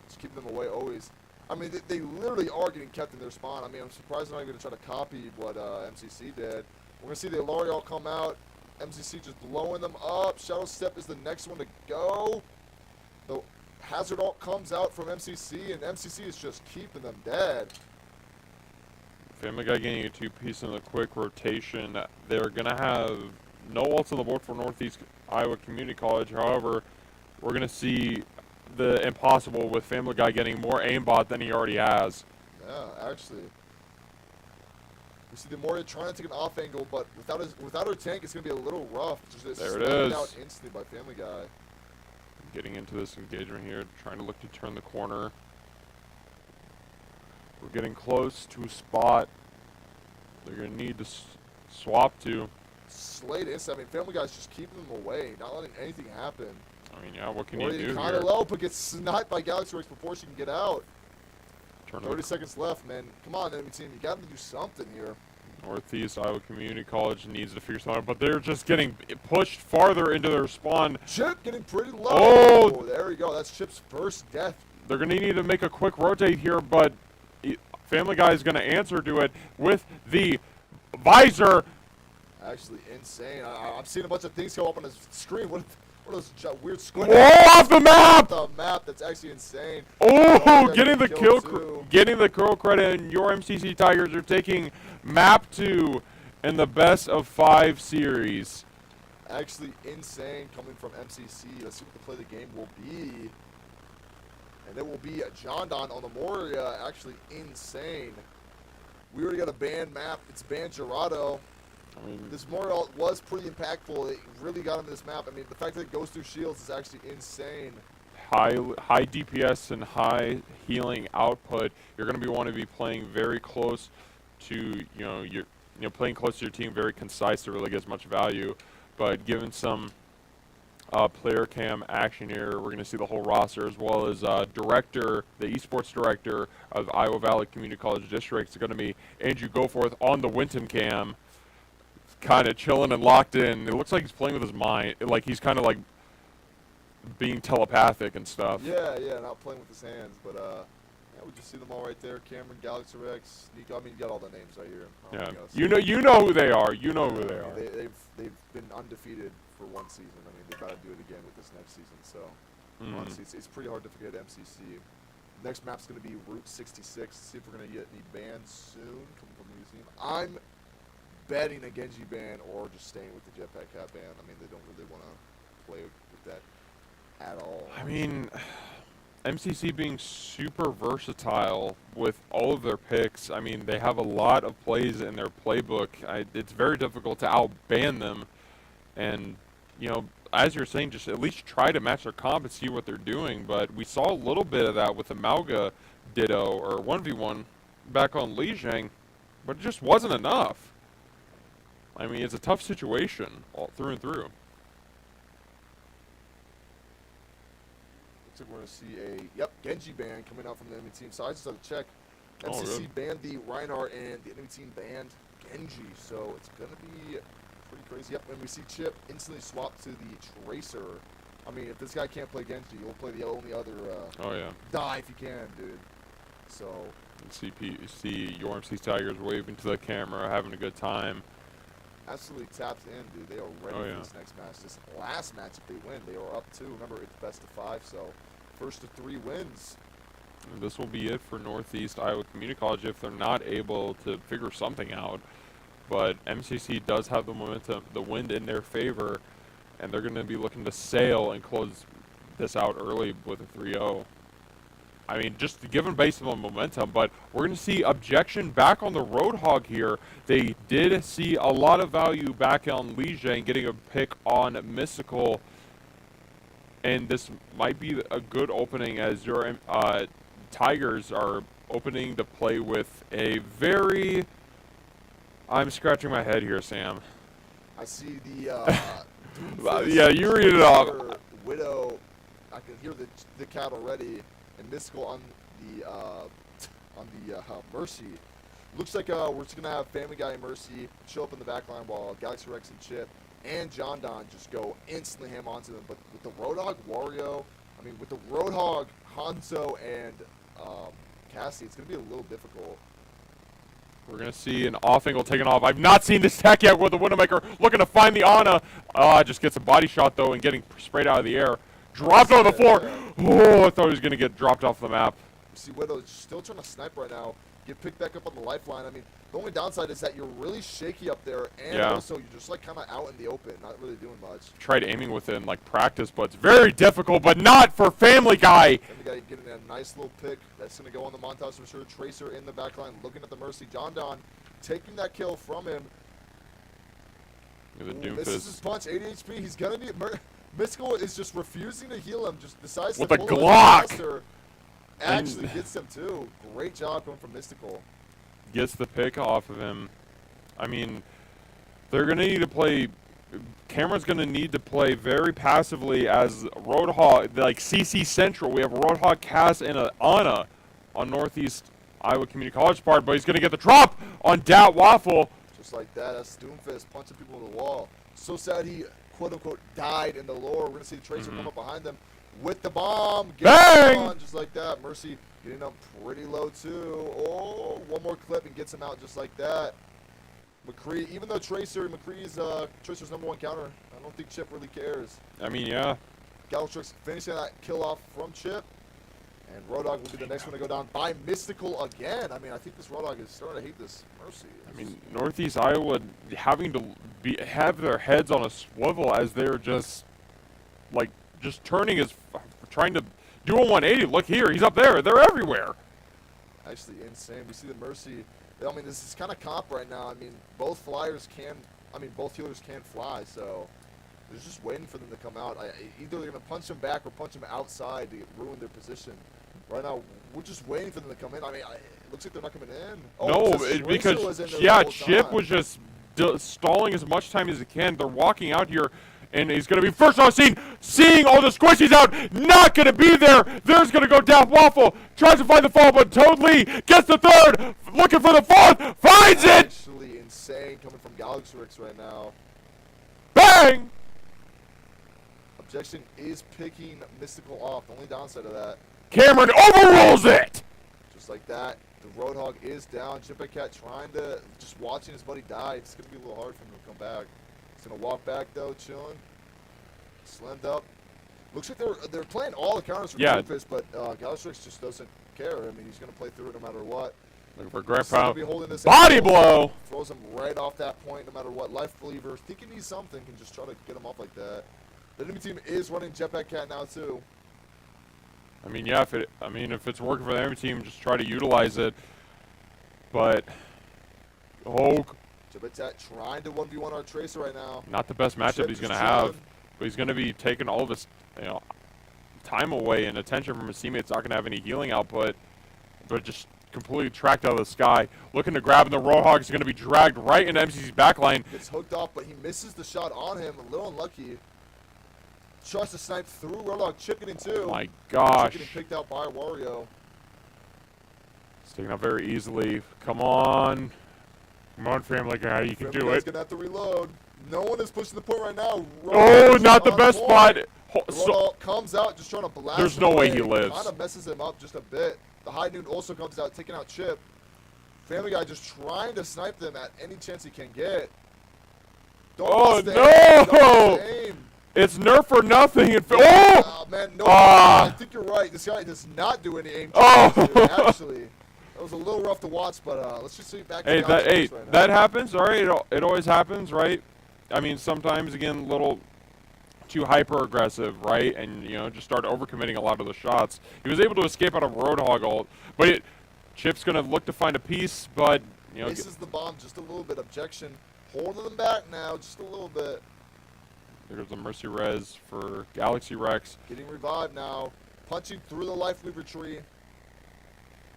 Just keeping them away always. I mean, they literally are getting kept in their spawn. I mean, I'm surprised they're not going to try to copy what MCC did. We're going to see the L'Oreal come out. MCC just blowing them up. Shadow Step is the next one to go. The Hazard Ult comes out from MCC, and MCC is just keeping them dead. Family Guy getting a two-piece in a quick rotation. They're going to have no ults on the board for Northeast Iowa Community College. However, we're going to see the impossible with Family Guy getting more aimbot than he already has. Yeah, actually. We see the Moria trying to take an off angle, but without her tank, it's going to be a little rough. Just there it is. Out instantly by Family Guy. Getting into this engagement here, trying to look to turn the corner. We're getting close to a spot they're going to need to swap to. Slade instant. I mean, Family Guy's just keeping them away, not letting anything happen. I mean, yeah, what can you do kind here? of low, but gets sniped by Galaxy Works before she can get out. 30 seconds left, man. Come on, enemy team. You got to do something here. Northeast Iowa Community College needs to figure something out, but they're just getting pushed farther into their spawn. Chip getting pretty low. Oh! There we go. That's Chip's first death. They're going to need to make a quick rotate here, but Family Guy is going to answer to it with the visor. Actually insane. I'm seeing a bunch of things go up on his screen. What are those weird squid? Whoa, off the map! The map, that's actually insane. Oh, getting the kill credit, and your MCC Tigers are taking map 2 in the best of 5 series. Actually insane coming from MCC. Let's see what the play of the game will be. And it will be John Don on the Moria. Actually insane. We already got a banned map. It's banned Gerardo. I mean, this Moria was pretty impactful. It really got him this map. I mean, the fact that it goes through shields is actually insane. High DPS and high healing output. You're going to be wanting to be playing very close to playing close to your team, very concise to really get as much value. But given some player cam action here, we're going to see the whole roster as well as the esports director of Iowa Valley Community College District. It's going to be Andrew Goforth on the Winton cam, kind of chilling and locked in. It looks like he's playing with his mind, like he's kind of like being telepathic and stuff. Yeah, not playing with his hands, but yeah, we just see them all right there. Cameron, Galaxy Rex, Nico. I mean, you got all the names right here. Yeah, you know who they are. You know who they are. They've been undefeated for one season. I mean, they got to do it again with this next season. So honestly, it's pretty hard to forget MCC. Next map's going to be Route 66. See if we're going to get any bans soon coming from the museum. I'm betting a Genji ban or just staying with the Jetpack Cat ban. I mean, they don't really want to play with that at all. I mean, MCC being super versatile with all of their picks. I mean, they have a lot of plays in their playbook. It's very difficult to outban them. And, you know, as you're saying, just at least try to match their comp and see what they're doing. But we saw a little bit of that with the Mauga Ditto or 1v1 back on Lijiang, but it just wasn't enough. I mean, it's a tough situation all through and through. Looks like we're going to see a, Genji ban coming out from the enemy team. So I just had to check. Oh, MCC good. banned the Reinhardt and the enemy team banned Genji. So it's going to be pretty crazy. Yep, and we see Chip instantly swap to the Tracer. I mean, if this guy can't play Genji, you'll play the only other Oh, yeah. die if you can, dude. So You see your MC Tigers waving to the camera, having a good time. absolutely tapped in, dude. They are ready Oh, for yeah. this next match. This last match, if they win, they are up 2. Remember, it's best of 5, so first of 3 wins. And this will be it for Northeast Iowa Community College if they're not able to figure something out. But MCC does have the momentum, the wind in their favor, and they're going to be looking to sail and close this out early with a 3-0. I mean, just to give them based on momentum, but we're going to see objection back on the Roadhog here. They did see a lot of value back on Lijiang getting a pick on Mystical, and this might be a good opening as your Tigers are opening to play with a very... I'm scratching my head here, Sam. I see the Yeah, you read it off. Widow. I can hear the cat already, and Mystical on the Mercy. Looks like we're just gonna have Family Guy and Mercy show up in the back line while Galaxy Rex and Chip and John Don just go instantly ham onto them. But with the Roadhog Wario, I mean with the Roadhog Hanzo and Cassie, it's gonna be a little difficult. We're going to see an off angle taken off. I've not seen this tech yet with the Widowmaker looking to find the Ana. Just gets a body shot, though, and getting sprayed out of the air. Dropped on the floor. Oh, I thought he was going to get dropped off the map. See, Widow still trying to snipe right now. Get picked back up on the lifeline. I mean, the only downside is that you're really shaky up there, and also you're just like kind of out in the open, not really doing much. Tried aiming within like practice, but it's very difficult, but not for Family Guy. Family Guy getting a nice little pick. That's going to go on the montage for sure. Tracer in the back line, looking at the Mercy. John Don taking that kill from him. The Doomfist. This is his punch, 80 HP. He's going to be... Mystical is just refusing to heal him, just decides with to a pull Glock. Actually gets him too. Great job going from Mystical. Gets the pick off of him. I mean, they're going to need to play... Cameron's going to need to play very passively as Roadhog, like CC Central. We have Roadhog, Cass, and Ana on Northeast Iowa Community College part, but he's going to get the drop on Dat Waffle. Just like that, that's Doomfist punching people in the wall. So sad he, quote-unquote, died in the lore. We're going to see the Tracer come up behind them with the bomb. Bang! On just like that. Mercy getting up pretty low, too. Oh, one more clip and gets him out just like that. McCree, even though McCree's Tracer's #1 counter, I don't think Chip really cares. I mean, yeah. Galatrix finishing that kill off from Chip. And Roadhog will be the next one to go down by Mystical again. I mean, I think this Roadhog is starting to hate this Mercy. I mean, Northeast Iowa having to have their heads on a swivel as they're just, like, just turning trying to do a 180. Look here, he's up there. They're everywhere. Actually insane. We see the Mercy. I mean, this is kind of comp right now. I mean, both healers can fly, so they're just waiting for them to come out. Either they're going to punch them back or punch them outside to ruin their position. Right now, we're just waiting for them to come in. I mean, it looks like they're not coming in. Oh, No, because, yeah, Chip was just stalling as much time as he can. They're walking out here, and he's going to be first on scene, seeing all the squishies out, not going to be there. There's going to go down Waffle, tries to find the fall, but totally gets the third, looking for the fourth, finds it! Actually insane coming from Galaxy Rex right now. Bang! Objection is picking Mystical off. The only downside of that. Cameron overrules it! Just like that, the Roadhog is down. Cat trying to, just watching his buddy die. It's going to be a little hard for him to come back. He's going to walk back, though, chilling. Slimmed up. Looks like they're playing all the counters for Doomfist, but Galatrix just doesn't care. I mean, he's going to play through it no matter what. Looking for Still Grandpa. gonna be holding this Body angle. blow. Throws him right off that point, no matter what. Life Believer, thinking he's something, can just try to get him off like that. The enemy team is running Jetpack Cat now too. I mean, yeah, if it's working for the enemy team, just try to utilize it. But, Jetpack Cat trying to 1v1 our Tracer right now. not the best matchup Chip he's just going to have. chilling. But he's going to be taking all this, time away and attention from his teammates. Not going to have any healing output, but just completely tracked out of the sky. Looking to grab, and the Roadhog is going to be dragged right into MCC's backline. Gets hooked off, but he misses the shot on him. A little unlucky. Tries to snipe through Roadhog. Chip getting two. Oh my gosh. Chip getting picked out by Wario. It's taken out very easily. Come on. Come on, Family Guy. You can do Guy's it. gonna have to reload. No one is pushing the point right now. Oh, Roadhog not the on best point. spot. Roadhog comes out just trying to blast There's him no way away. he lives. Kind of messes him up just a bit. The High Noon also comes out, taking out Chip. Family Guy just trying to snipe them at any chance he can get. Don't Oh, lost the no! aim. Don't lost the aim. It's nerf or nothing. Oh! Oh, man, no. I think you're right. This guy does not do any aim. Oh! Actually, that was a little rough to watch, but let's just see back to Hey, the that outcomes right now. that happens. All right, it always happens, right? I mean, sometimes again, a little too hyper aggressive, right? And just start overcommitting a lot of the shots. He was able to escape out of Roadhog ult, but Chip's gonna look to find a piece, but Misses the bomb just a little bit. Objection. Holding them back now just a little bit. there's a Mercy Res for Galaxy Rex. Getting revived now. Punching through the Life Weaver tree.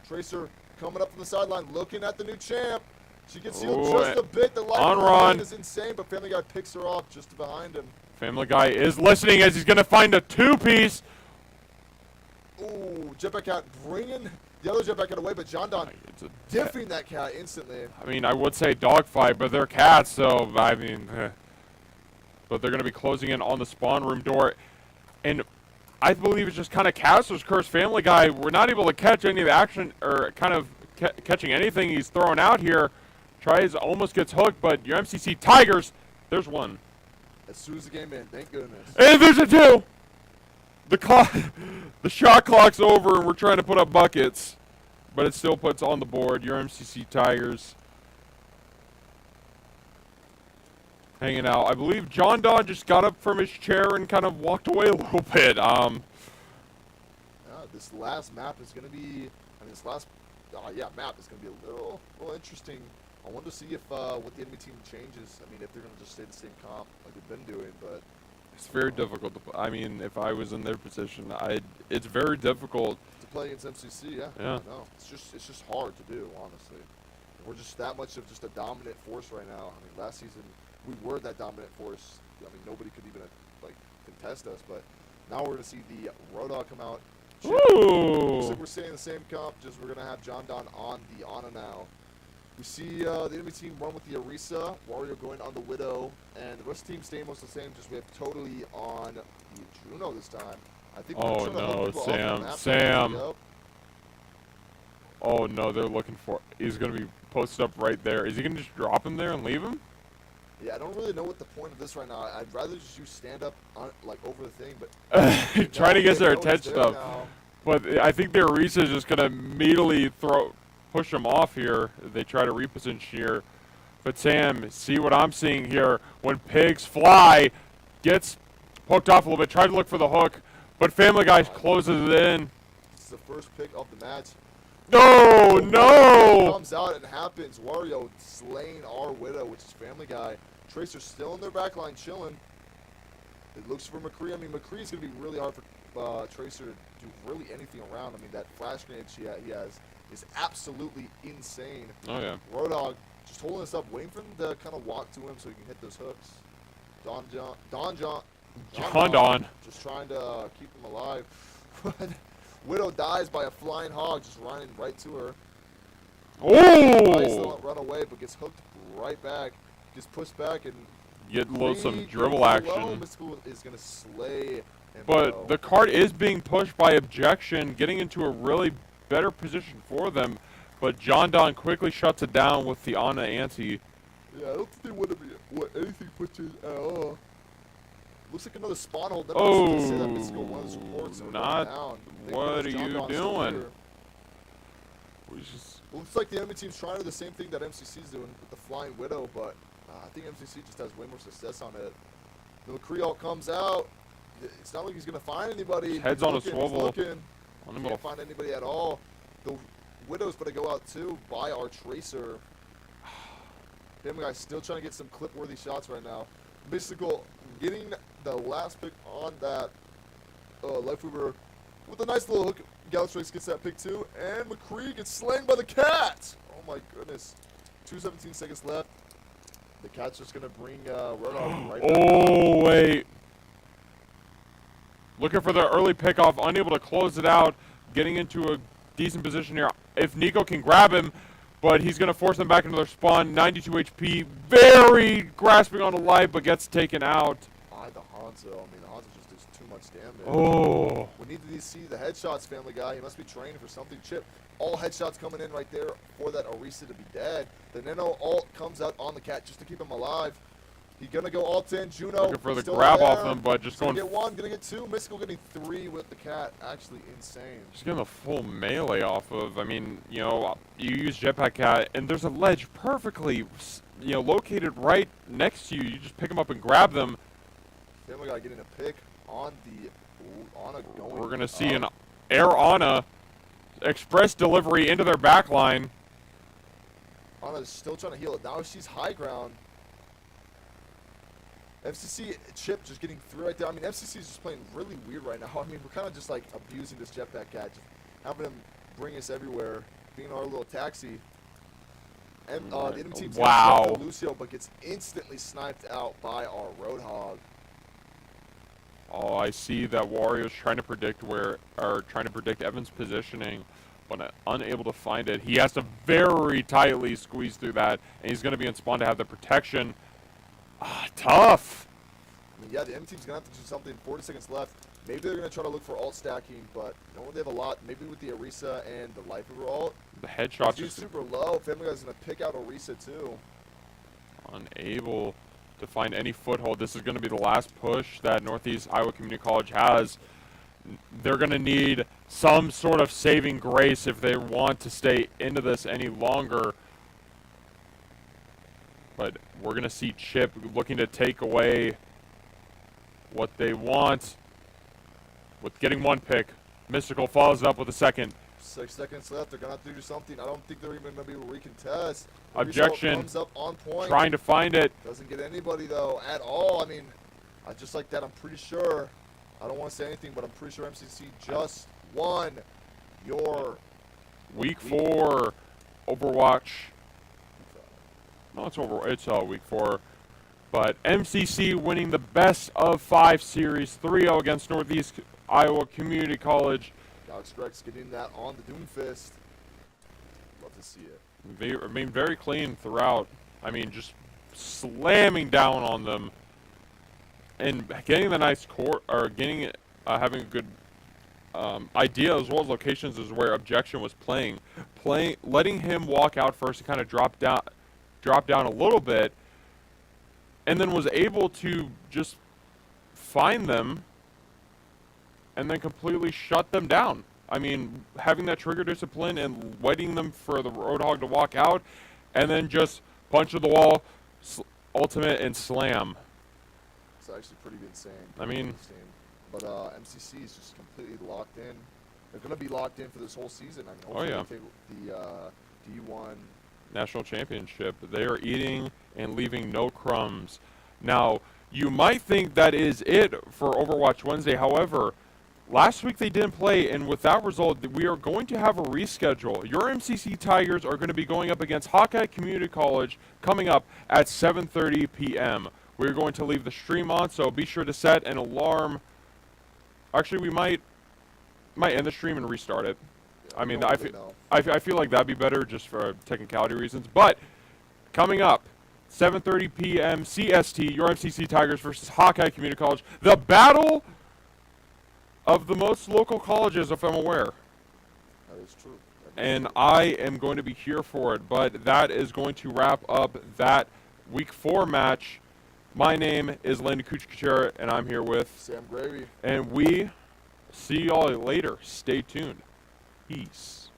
Tracer coming up from the sideline, looking at the new champ. She gets healed Ooh, just a bit. The Life on Weaver run. lane is insane, but Family Guy picks her off just behind him. Family Guy is listening as he's gonna find a two-piece. Ooh, Jetpack Cat bringing the other Jetpack Cat away, but John Don It's a diffing that cat instantly. I mean, I would say dogfight, but they're cats, so I mean, but they're going to be closing in on the spawn room door, and I believe it's just kind of Castor's curse. Family Guy, we're not able to catch any of the action, or kind of catching anything he's throwing out here. Tries, almost gets hooked, but your MCC Tigers, there's one. As soon as the game ends, thank goodness. And there's a two! The shot clock's over, and we're trying to put up buckets, but it still puts on the board your MCC Tigers. Hanging out. I believe John Don just got up from his chair and kind of walked away a little bit. This last map is going to be, this last map is going to be a little interesting. I wonder to see if what the enemy team changes. I mean, if they're going to just stay the same comp like they've been doing, but it's very difficult to. I mean, if I was in their position, it's very difficult to play against MCC. Yeah. No, it's just hard to do, honestly. We're just that much of just a dominant force right now. I mean, last season we were that dominant force. I mean, nobody could even contest us. But now we're going to see the Roadhog come out. Ooh. Looks like we're staying in the same comp. Just we're going to have John Don on the Ana now. We see the enemy team run with the Orisa, Wario going on the Widow, and the rest of the team staying most the same. Just we have totally on the Juno this time. I think Oh we're trying to hook no, people up on the map. Sam. Yep. Oh no, they're looking for. He's gonna be posted up right there. Is he gonna just drop him there and leave him? Yeah, I don't really know what the point of this right now. I'd rather just use stand up on over the thing, but Trying to get their know he's attention there up. now. But I think the Orisa is just gonna immediately push him off here. They try to reposition here. But Sam, see what I'm seeing here. When pigs fly, gets poked off a little bit, tried to look for the hook, but Family Guy closes it in. This is the first pick of the match. No! Comes out and happens. Wario slaying our Widow, which is Family Guy. Tracer still in their backline chilling. It looks for McCree. I mean, McCree's going to be really hard for Tracer to do really anything around. I mean, that flash grenade he has is absolutely insane. Oh, yeah. Roadhog just holding us up, waiting for him to kind of walk to him so he can hit those hooks. Don. Just trying to keep him alive. Widow dies by a flying hog, just running right to her. Oh! Run away, but gets hooked right back. Gets pushed back and Get some dribble action. Mystical is going to slay. But the card is being pushed by Objection, getting into a really better position for them. But John Don quickly shuts it down with the Ana Anti. Yeah, I don't think they want to be anything pushes at all. Looks like another spawn hold. Oh, not. What are you doing? Looks like the enemy team's trying to do the same thing that MCC's doing with the Flying Widow, but I think MCC just has way more success on it. The McCree ult comes out. It's not like he's going to find anybody. Head's on a swivel. Can't find anybody at all. The Widow's going to go out too by our Tracer. Family Guy's still trying to get some clip-worthy shots right now. Mystical getting the last pick on that Life Weaver with a nice little hook. Galaxy Race gets that pick too, and McCree gets slain by the cat. Oh my goodness. 2:17 seconds left. The cat's just going to bring Roadhog right back. Oh, wait. Looking for the early pickoff, unable to close it out, getting into a decent position here. If Nico can grab him, but he's going to force them back into their spawn. 92 HP, very grasping on the life, but gets taken out. The Hanzo. I mean, the Hanzo just does too much damage. Oh. We need to see the headshots, Family Guy. He must be training for something. Chip, all headshots coming in right there for that Orisa to be dead. The Nano ult comes out on the cat just to keep him alive. He's going to go ult in. Juno looking for the still grab there. off him, but just going. Gonna get one, going to get two. Mystical getting three with the cat. Actually insane. Just getting a full melee off of. I mean, you know, you use Jetpack Cat, and there's a ledge perfectly, you know, located right next to you. You just pick them up and grab them. Family Guy getting a pick on the Ana going. We're going to see an Air Ana express delivery into their back line. Ana's still trying to heal it. Now she's high ground. FCC Chip just getting through right there. I mean, FCC is just playing really weird right now. I mean, we're kind of just like abusing this Jetpack Cat, just having him bring us everywhere, being our little taxi. And the enemy team's wow. Lucio, but gets instantly sniped out by our Roadhog. Oh, I see that Wario's trying to predict Evan's positioning, but unable to find it. He has to very tightly squeeze through that, and he's going to be in spawn to have the protection. Tough. I mean, yeah, the M team's going to have to do something. 40 seconds left. Maybe they're going to try to look for ult stacking, but they have a lot. Maybe with the Orisa and the Life Weaver ult. The headshots are super low. Family Guy's going to pick out Orisa too. Unable to find any foothold. This is going to be the last push that Northeast Iowa Community College has. They're going to need some sort of saving grace if they want to stay into this any longer. But we're going to see Chip looking to take away what they want with getting one pick. Mystical follows it up with a second. 6 seconds left. They're going to have to do something. I don't think they're even going to be able to recontest. Objection. Comes up on point. Trying to find it. Doesn't get anybody, though, at all. I mean, just like that, I'm pretty sure. I don't want to say anything, but I'm pretty sure MCC just won your Week 4 Overwatch. No, it's Week 4. But MCC winning the best of 5 series, 3-0 against Northeast Iowa Community College. Alex Grex getting that on the Doomfist. Love to see it. I mean, very clean throughout. I mean, just slamming down on them and getting the nice court, or getting having a good idea as well as locations is where Objection was playing, letting him walk out first and kind of drop down a little bit, and then was able to just find them and then completely shut them down. I mean, having that trigger discipline and waiting them for the Roadhog to walk out, and then just punch to the wall, ultimate, and slam. It's actually pretty insane. I mean, but MCC is just completely locked in. They're going to be locked in for this whole season. I mean, oh yeah. The D1 National Championship. They are eating and leaving no crumbs. Now, you might think that is it for Overwatch Wednesday. However, last week they didn't play, and with that result, we are going to have a reschedule. Your MCC Tigers are going to be going up against Hawkeye Community College coming up at 7:30 p.m. We're going to leave the stream on, so be sure to set an alarm. Actually, we might end the stream and restart it. I mean, I feel like that'd be better just for technicality reasons. But coming up, 7:30 p.m. CST, your MCC Tigers versus Hawkeye Community College. The battle of the most local colleges, if I'm aware. That is true. And I am going to be here for it. But that is going to wrap up that Week 4 match. My name is Landon Kuchkachera, and I'm here with Sam Gravy. And we see y'all later. Stay tuned. Peace.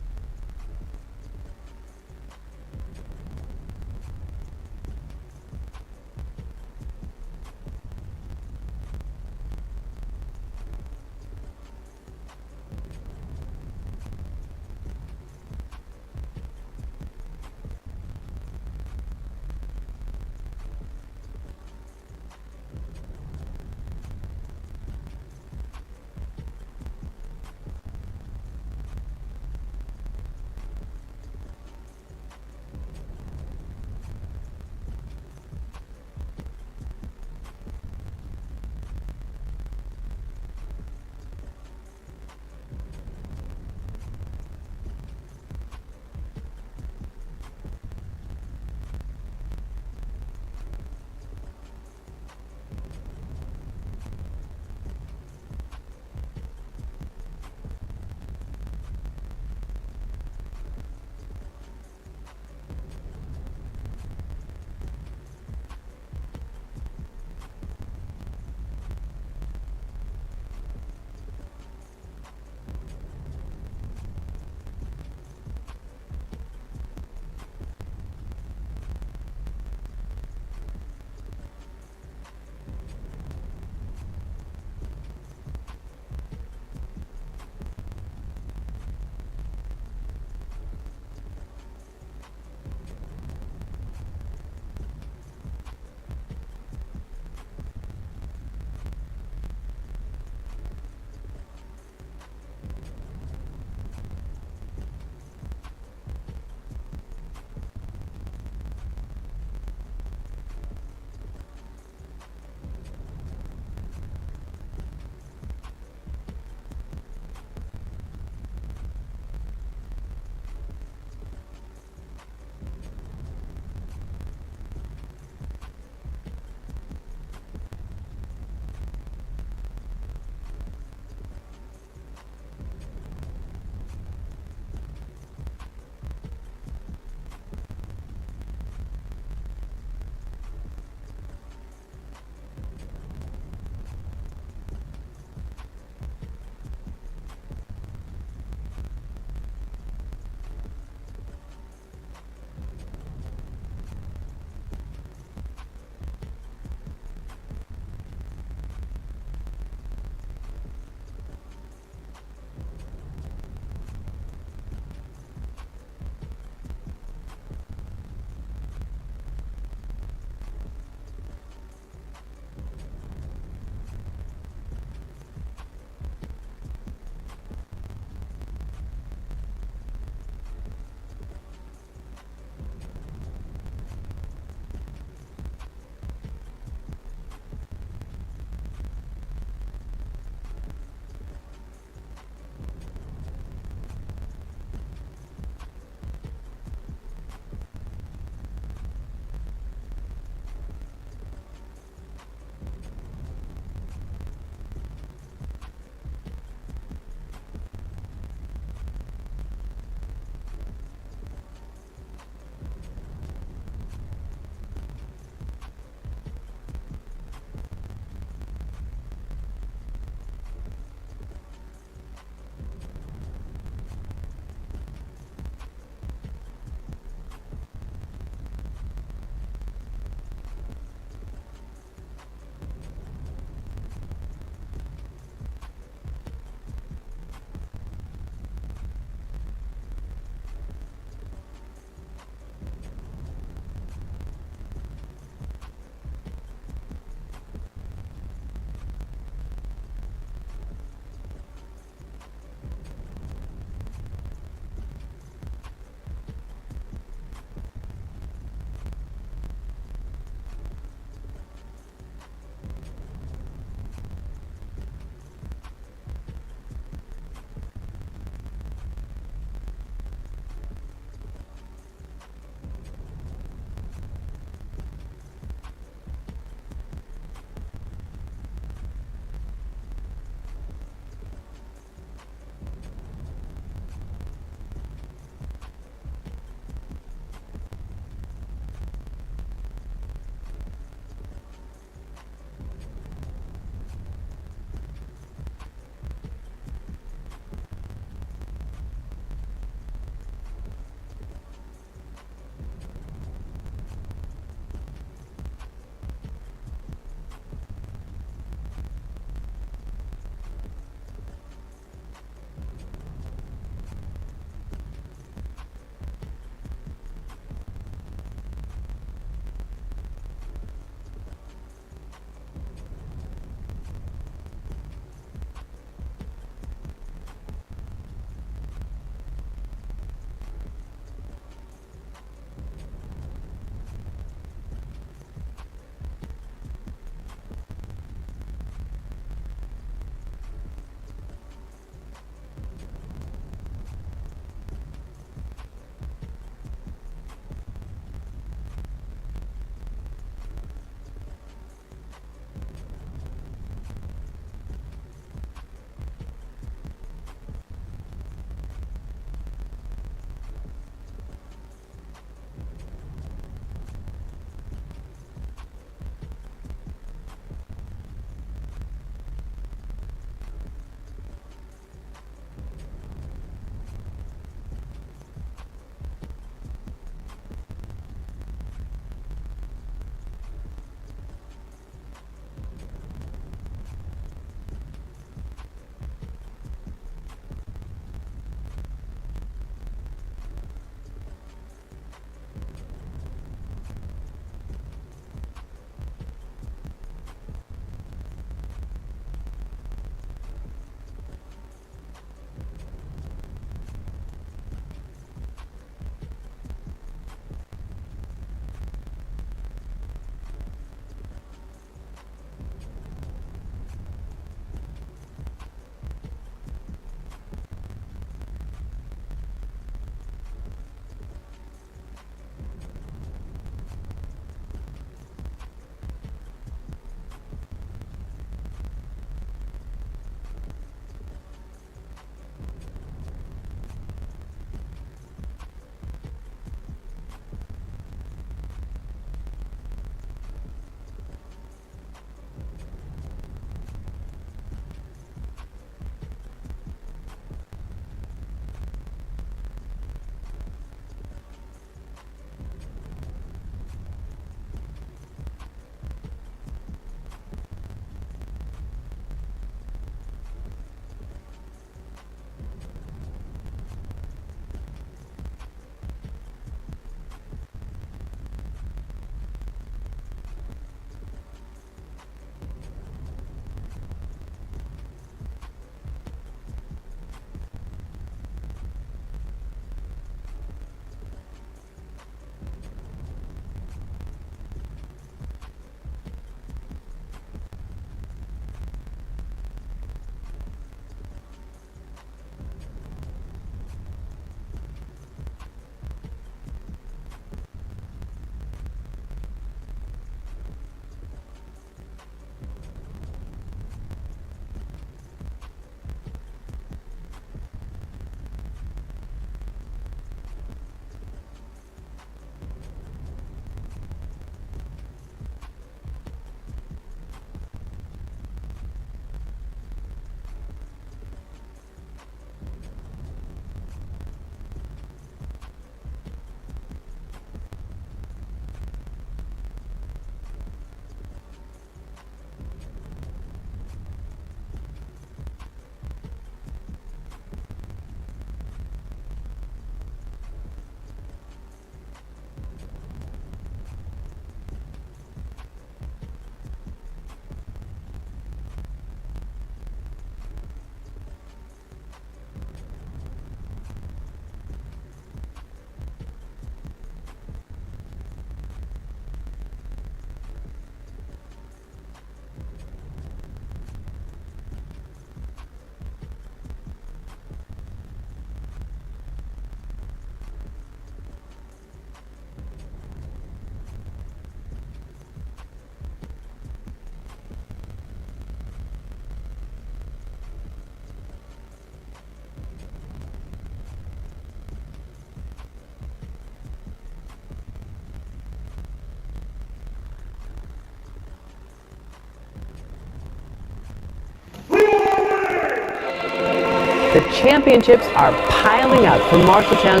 The championships are piling up for Marshalltown.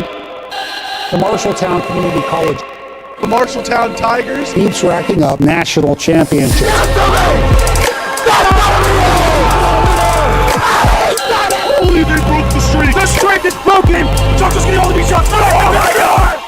The Marshalltown Community College The Marshalltown Tigers. keeps racking up national championships. Holy, they broke the streak. The streak is broken. Joker's gonna only be shot. Oh my God!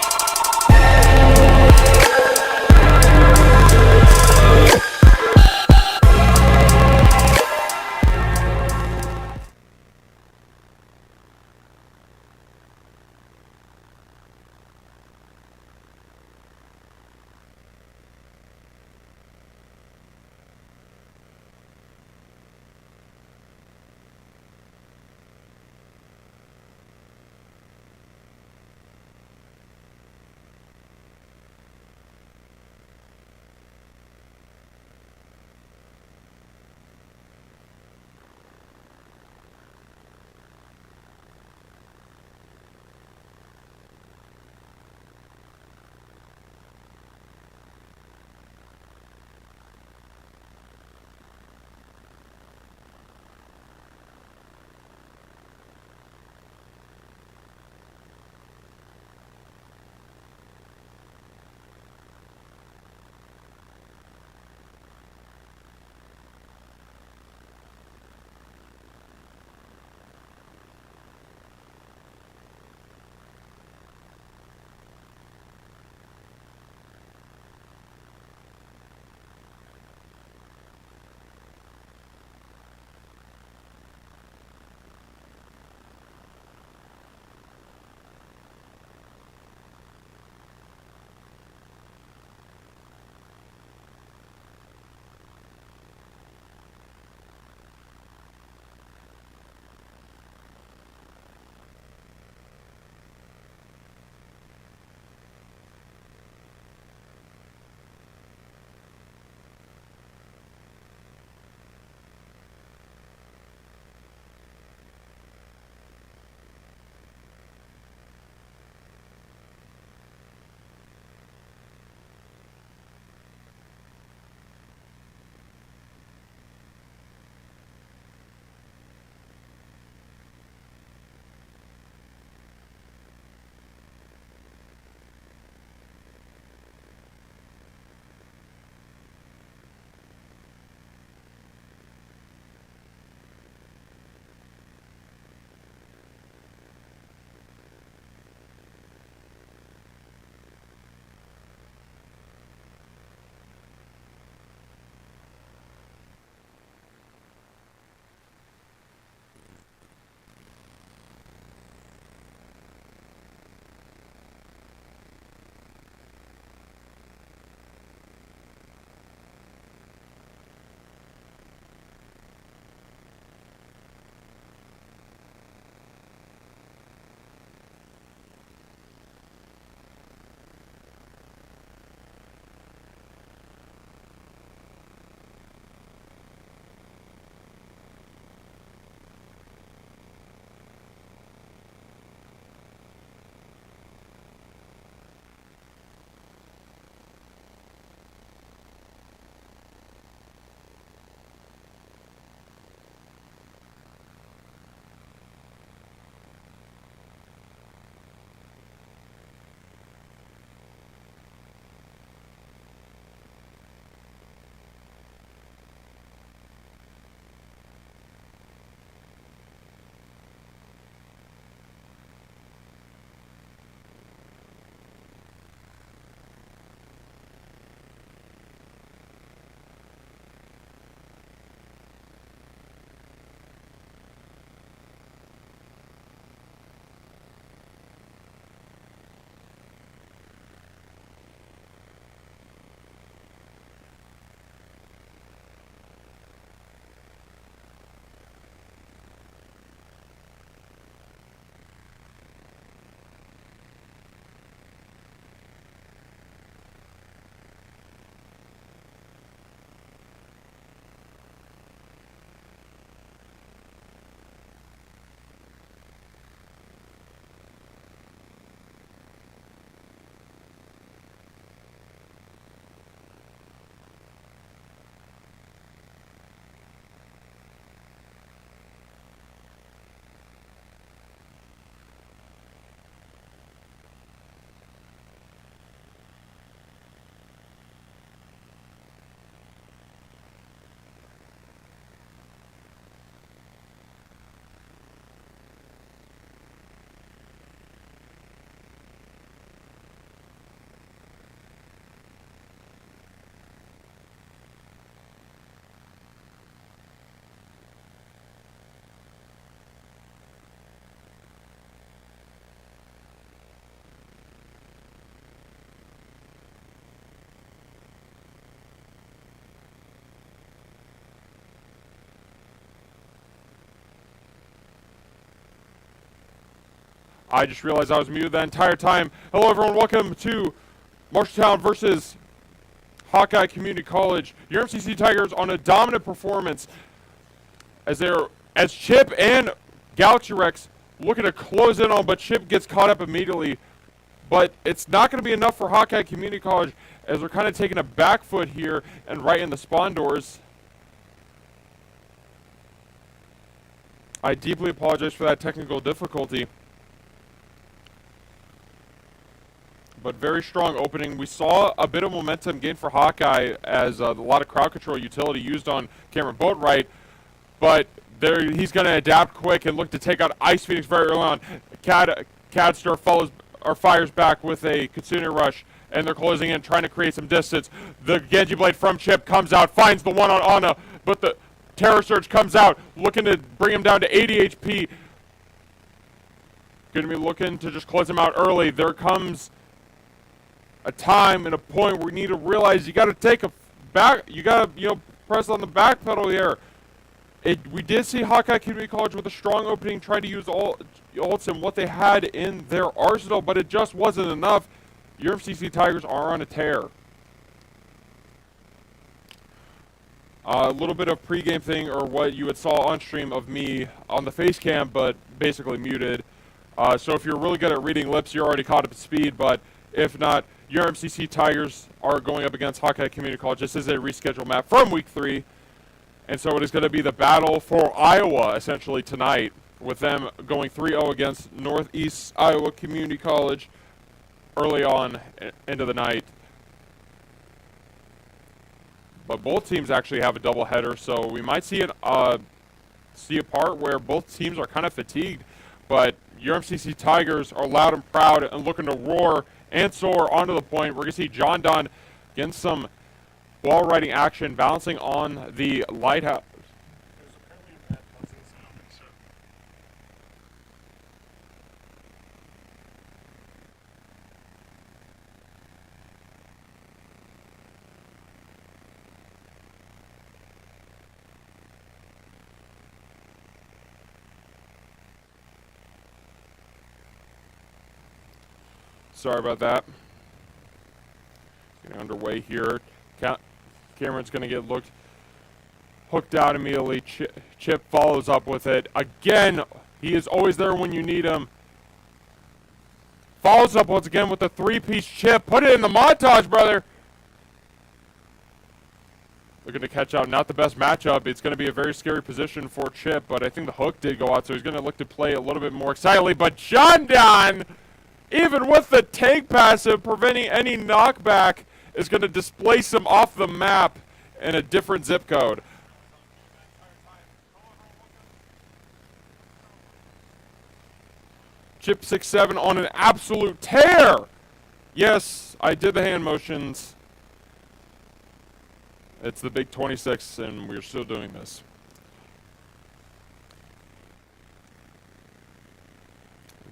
I just realized I was muted the entire time. Hello, everyone. Welcome to Marshalltown versus Hawkeye Community College. Your MCC Tigers on a dominant performance as Chip and Galaxy Rex looking to close in on, but Chip gets caught up immediately. But it's not going to be enough for Hawkeye Community College as they're kind of taking a back foot here and right in the spawn doors. I deeply apologize for that technical difficulty. But very strong opening. We saw a bit of momentum gain for Hawkeye as a lot of crowd control utility used on Cameron Boatwright. But he's going to adapt quick and look to take out Ice Phoenix very early on. Cadster fires back with a Kitsune Rush, and they're closing in, trying to create some distance. The Genji Blade from Chip comes out, finds the one on Ana, but the Terror Surge comes out, looking to bring him down to 80 HP. Going to be looking to just close him out early. There comes a time and a point where we need to realize you got to take a back. You got to press on the back pedal here. We did see Hawkeye Community College with a strong opening, trying to use all ults and what they had in their arsenal, but it just wasn't enough. Your MCC Tigers are on a tear. A little bit of pregame thing, or what you had saw on stream of me on the face cam, but basically muted. So if you're really good at reading lips, you're already caught up to speed, but if not, your MCC Tigers are going up against Hawkeye Community College. This is a rescheduled map from Week 3, and so it is going to be the battle for Iowa, essentially, tonight, with them going 3-0 against Northeast Iowa Community College early on into the night. But both teams actually have a doubleheader, so we might see a part where both teams are kind of fatigued. But your MCC Tigers are loud and proud and looking to roar and soar onto the point. We're going to see John Dunn getting some ball riding action, bouncing on the lighthouse. Sorry about that. Getting underway here. Cameron's going to get hooked out immediately. Chip follows up with it. Again, he is always there when you need him. Follows up once again with the three-piece Chip. Put it in the montage, brother. Looking to catch out. Not the best matchup. It's going to be a very scary position for Chip, but I think the hook did go out, so he's going to look to play a little bit more excitedly. But John Don, even with the tank passive preventing any knockback, is going to displace him off the map in a different zip code. Chip 6-7 on an absolute tear. Yes, I did the hand motions. It's the big 26, and we're still doing this.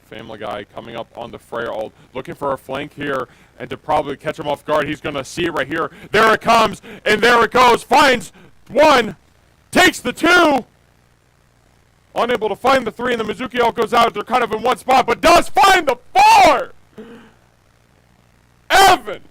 Family Guy coming up on the Freyald, looking for a flank here, and to probably catch him off guard, he's going to see it right here. There it comes, and there it goes. Finds one, takes the two. Unable to find the three, and the Mizuki ult goes out. They're kind of in one spot, but does find the four. Evan.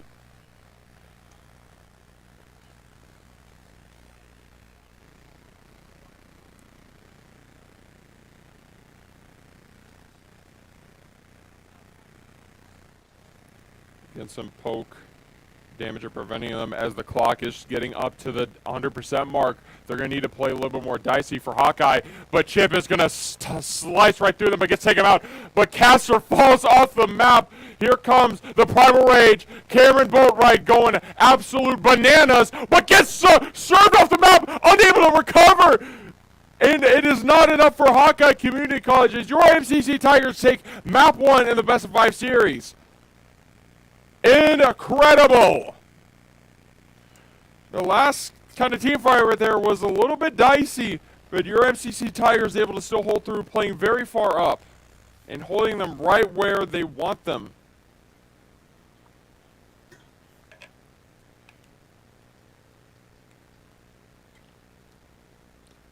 Getting some poke damage or preventing them as the clock is getting up to the 100% mark. They're going to need to play a little bit more dicey for Hawkeye, but Chip is going to slice right through them but gets taken out. But Caster falls off the map. Here comes the Primal Rage. Cameron Boatwright going absolute bananas, but gets served off the map, unable to recover. And it is not enough for Hawkeye Community College as your MCC Tigers take map 1 in the best of 5 series. Incredible! The last kind of team fight right there was a little bit dicey, but your MCC Tigers able to still hold through, playing very far up and holding them right where they want them.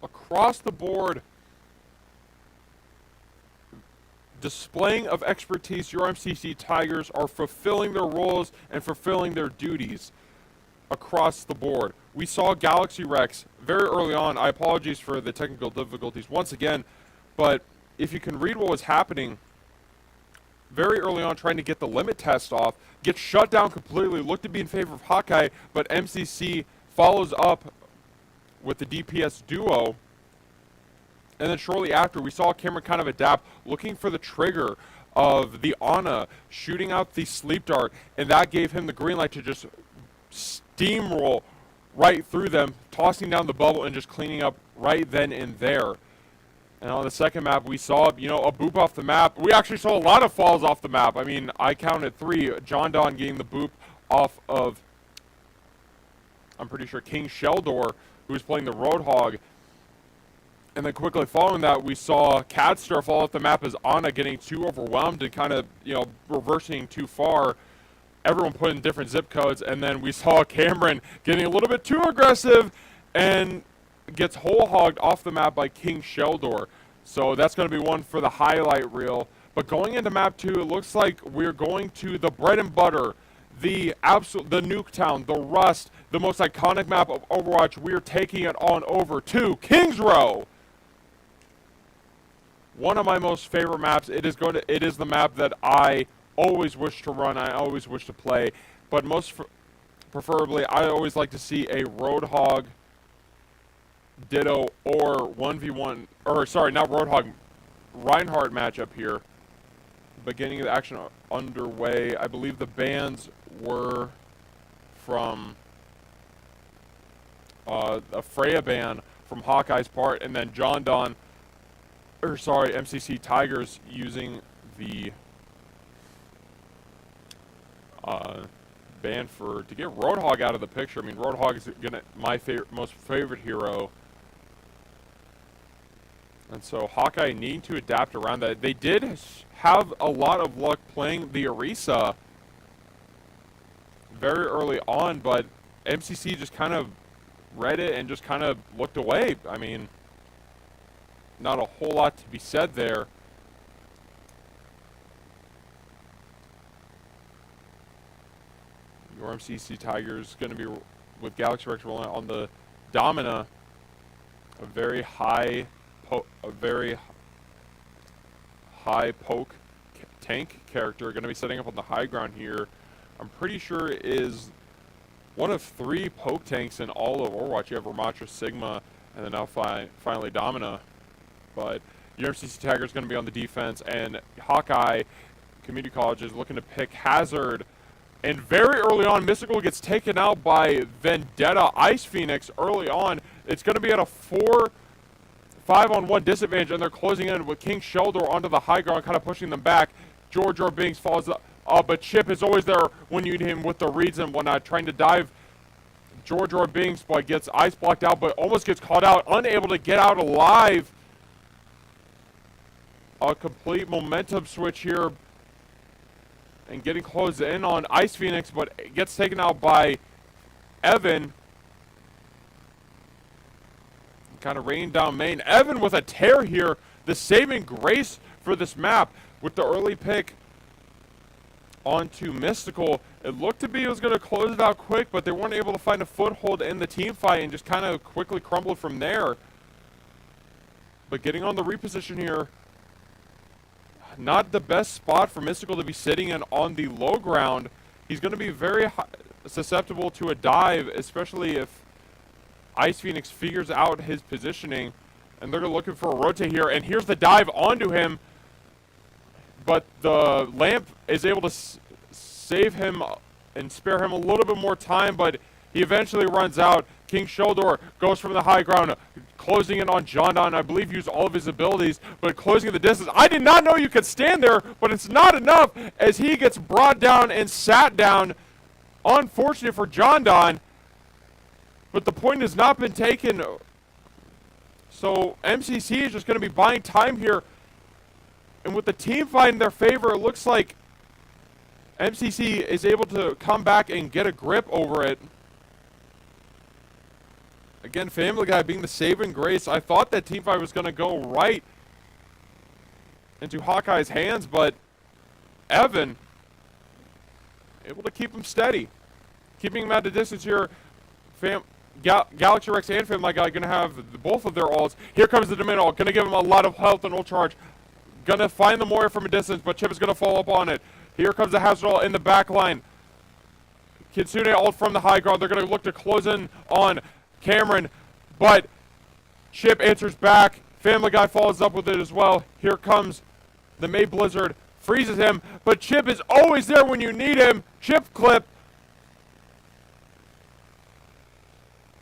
Across the board, displaying of expertise, your MCC Tigers are fulfilling their roles and fulfilling their duties across the board. We saw Galaxy Rex very early on. I apologize for the technical difficulties once again, but if you can read what was happening very early on, trying to get the limit test off, gets shut down completely, looked to be in favor of Hawkeye, but MCC follows up with the DPS duo. And then shortly after, we saw Cameron kind of adapt, looking for the trigger of the Ana, shooting out the sleep dart, and that gave him the green light to just steamroll right through them, tossing down the bubble and just cleaning up right then and there. And on the second map, we saw, you know, a boop off the map. We actually saw a lot of falls off the map. I mean, I counted 3. John Don getting the boop off of, I'm pretty sure, King Sheldor, who was playing the Roadhog. And then quickly following that, we saw Cadster fall off the map as Ana getting too overwhelmed and kind of, you know, reversing too far. Everyone put in different zip codes. And then we saw Cameron getting a little bit too aggressive and gets whole-hogged off the map by King Sheldor. So that's going to be one for the highlight reel. But going into map 2, it looks like we're going to the bread and butter, the Nuketown, the Rust, the most iconic map of Overwatch. We're taking it on over to Kings Row. One of my most favorite maps. It is the map that I always wish to run. I always wish to play. But preferably, I always like to see a Roadhog Ditto or 1v1, or sorry, not Roadhog, Reinhardt matchup here. Beginning of the action underway. I believe the bans were from a Freya ban from Hawkeye's part, and then John Don, or sorry, MCC Tigers using the ban to get Roadhog out of the picture. I mean, Roadhog is my most favorite hero. And so Hawkeye needing to adapt around that. They did have a lot of luck playing the Orisa very early on, but MCC just kind of read it and just kind of looked away. I mean, not a whole lot to be said there. Your MCC Tigers going to be with Galaxy Rex rolling on the Domina, a very high poke tank character, going to be setting up on the high ground here. I'm pretty sure is one of 3 poke tanks in all of Overwatch. You have Ramatra, Sigma, and then now finally Domina. But your MCC Tiger is going to be on the defense, and Hawkeye Community College is looking to pick Hazard. And very early on, Mystical gets taken out by Vendetta Ice Phoenix early on. It's going to be at a 5-on-1 disadvantage, and they're closing in with King Sheldor onto the high ground, kind of pushing them back. George or Binks falls up, but Chip is always there when you need him with the reads and whatnot, trying to dive George or Binks, but gets ice blocked out, but almost gets caught out, unable to get out alive. A complete momentum switch here, and getting closed in on Ice Phoenix, but gets taken out by Evan. Kind of raining down main. Evan with a tear here. The saving grace for this map with the early pick onto Mystical. It looked to be it was going to close it out quick, but they weren't able to find a foothold in the team fight and just kind of quickly crumbled from there. But getting on the reposition here, not the best spot for Mystical to be sitting in on the low ground. He's going to be very susceptible to a dive, especially if Ice Phoenix figures out his positioning. And they're looking for a rotate here. And here's the dive onto him. But the lamp is able to save him and spare him a little bit more time. But he eventually runs out. King Sheldor goes from the high ground, closing in on John Don. I believe used all of his abilities, but closing the distance. I did not know you could stand there, but it's not enough as he gets brought down and sat down. Unfortunate for John Don, but the point has not been taken. So MCC is just going to be buying time here. And with the team fight in their favor, it looks like MCC is able to come back and get a grip over it. Again, Family Guy being the saving grace. I thought that team fight was going to go right into Hawkeye's hands, but Evan able to keep him steady. Keeping him at a distance here. Galaxy Rex and Family Guy going to have both of their ults. Here comes the Domino. Going to give him a lot of health and ult charge. Going to find the Moira from a distance, but Chip is going to fall up on it. Here comes the Hazard ult in the back line. Kitsune ult from the high ground. They're going to look to close in on Cameron, but Chip answers back. Family Guy follows up with it as well. Here comes the May Blizzard. Freezes him, but Chip is always there when you need him. Chip clip.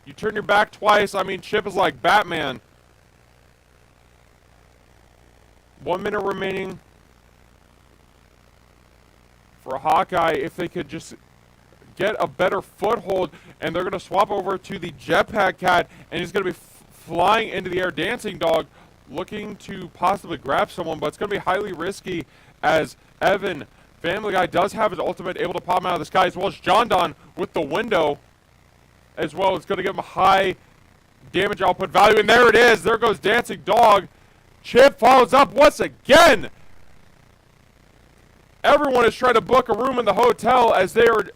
You turn your back twice. I mean, Chip is like Batman. 1 minute remaining for Hawkeye. If they could just get a better foothold, and they're going to swap over to the Jetpack Cat, and he's going to be flying into the air. Dancing Dog looking to possibly grab someone, but it's going to be highly risky as Evan, Family Guy, does have his ultimate, able to pop him out of the sky, as well as John Don with the window as well. It's going to give him a high damage output value, and there it is. There goes Dancing Dog. Chip follows up once again. Everyone is trying to book a room in the hotel as they are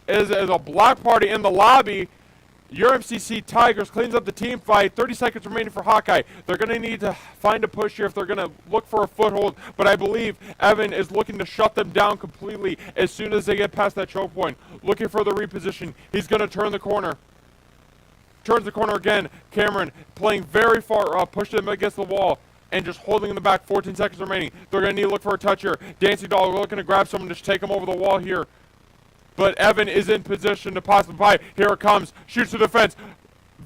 as a block party in the lobby. Your MCC Tigers cleans up the team fight. 30 seconds remaining for Hawkeye. They're going to need to find a push here if they're going to look for a foothold, but I believe Evan is looking to shut them down completely as soon as they get past that choke point. Looking for the reposition. He's going to turn the corner. Turns the corner again. Cameron playing very far up, pushed him against the wall, and just holding in the back. 14 seconds remaining. They're going to need to look for a touch here. Dancing Dog looking to grab someone to take him over the wall here. But Evan is in position to possibly buy. Here it comes. Shoots to the fence.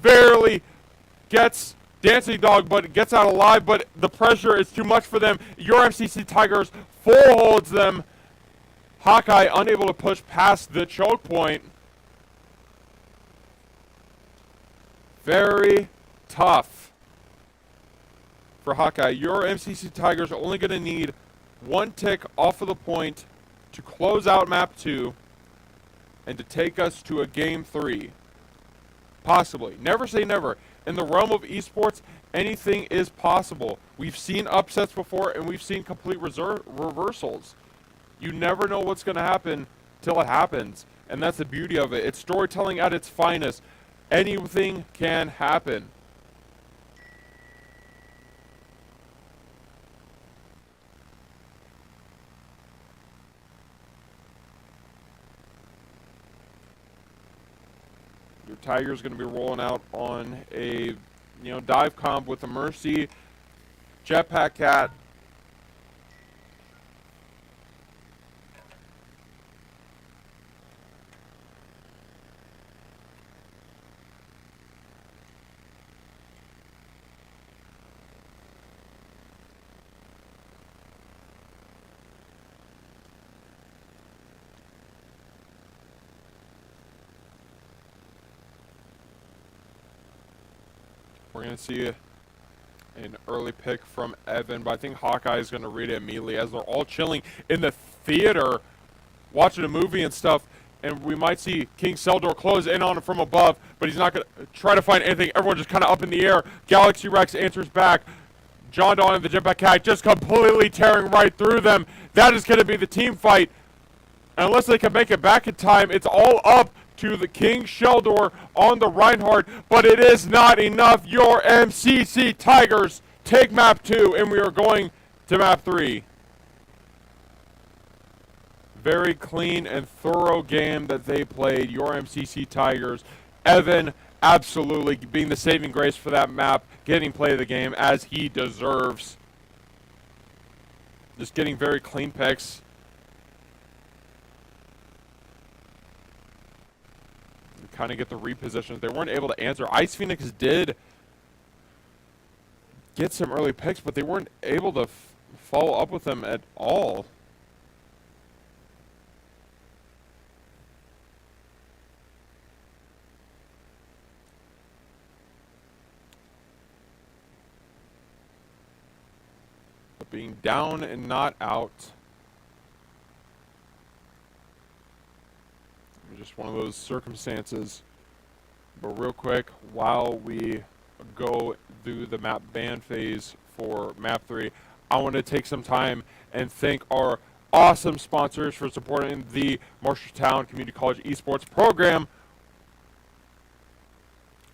Barely gets Dancing Dog, but gets out alive. But the pressure is too much for them. Your MCC Tigers full holds them. Hawkeye unable to push past the choke point. Very tough for Hawkeye. Your MCC Tigers are only going to need one tick off of the point to close out map 2 and to take us to a game 3. Possibly. Never say never. In the realm of esports, anything is possible. We've seen upsets before, and we've seen complete reversals. You never know what's going to happen till it happens, and that's the beauty of it. It's storytelling at its finest. Anything can happen. Your Tiger's going to be rolling out on a, dive comp with a Mercy, Jetpack Cat. We're going to see an early pick from Evan, but I think Hawkeye is going to read it immediately as they're all chilling in the theater, watching a movie and stuff, and we might see King Seldor close in on him from above, but he's not going to try to find anything. Everyone just kind of up in the air. Galaxy Rex answers back. John Don and the Jetpack Cat just completely tearing right through them. That is going to be the team fight. Unless they can make it back in time, it's all up to the King Sheldor on the Reinhardt, but it is not enough. Your MCC Tigers take map 2, and we are going to map 3. Very clean and thorough game that they played, your MCC Tigers. Evan absolutely being the saving grace for that map, getting play of the game as he deserves. Just getting very clean picks. Kind of get the repositions. They weren't able to answer. Ice Phoenix did get some early picks, but they weren't able to follow up with them at all. But being down and not out. Just one of those circumstances. But real quick, while we go through the map ban phase for map 3, I want to take some time and thank our awesome sponsors for supporting the Marshalltown Community College Esports program.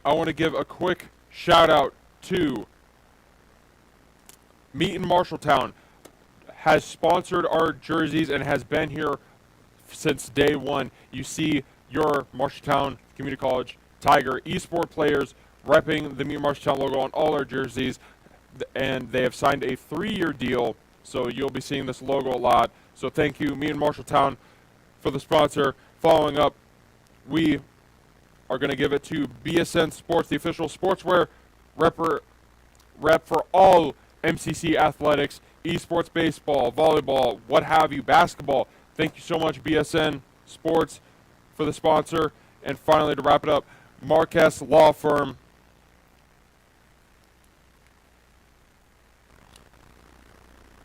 I want to give a quick shout out to Meet in Marshalltown. Has sponsored our jerseys and has been here since day one. You see your Marshalltown Community College Tiger Esport players repping the Meet in Marshalltown logo on all our jerseys, and they have signed a 3-year deal, so you'll be seeing this logo a lot. So thank you, Meet in Marshalltown, for the sponsor. Following up, we are going to give it to BSN Sports, the official sportswear rep for all MCC athletics, esports, baseball, volleyball, what have you, basketball. Thank you so much, BSN Sports, for the sponsor. And finally, to wrap it up, Marquez Law Firm.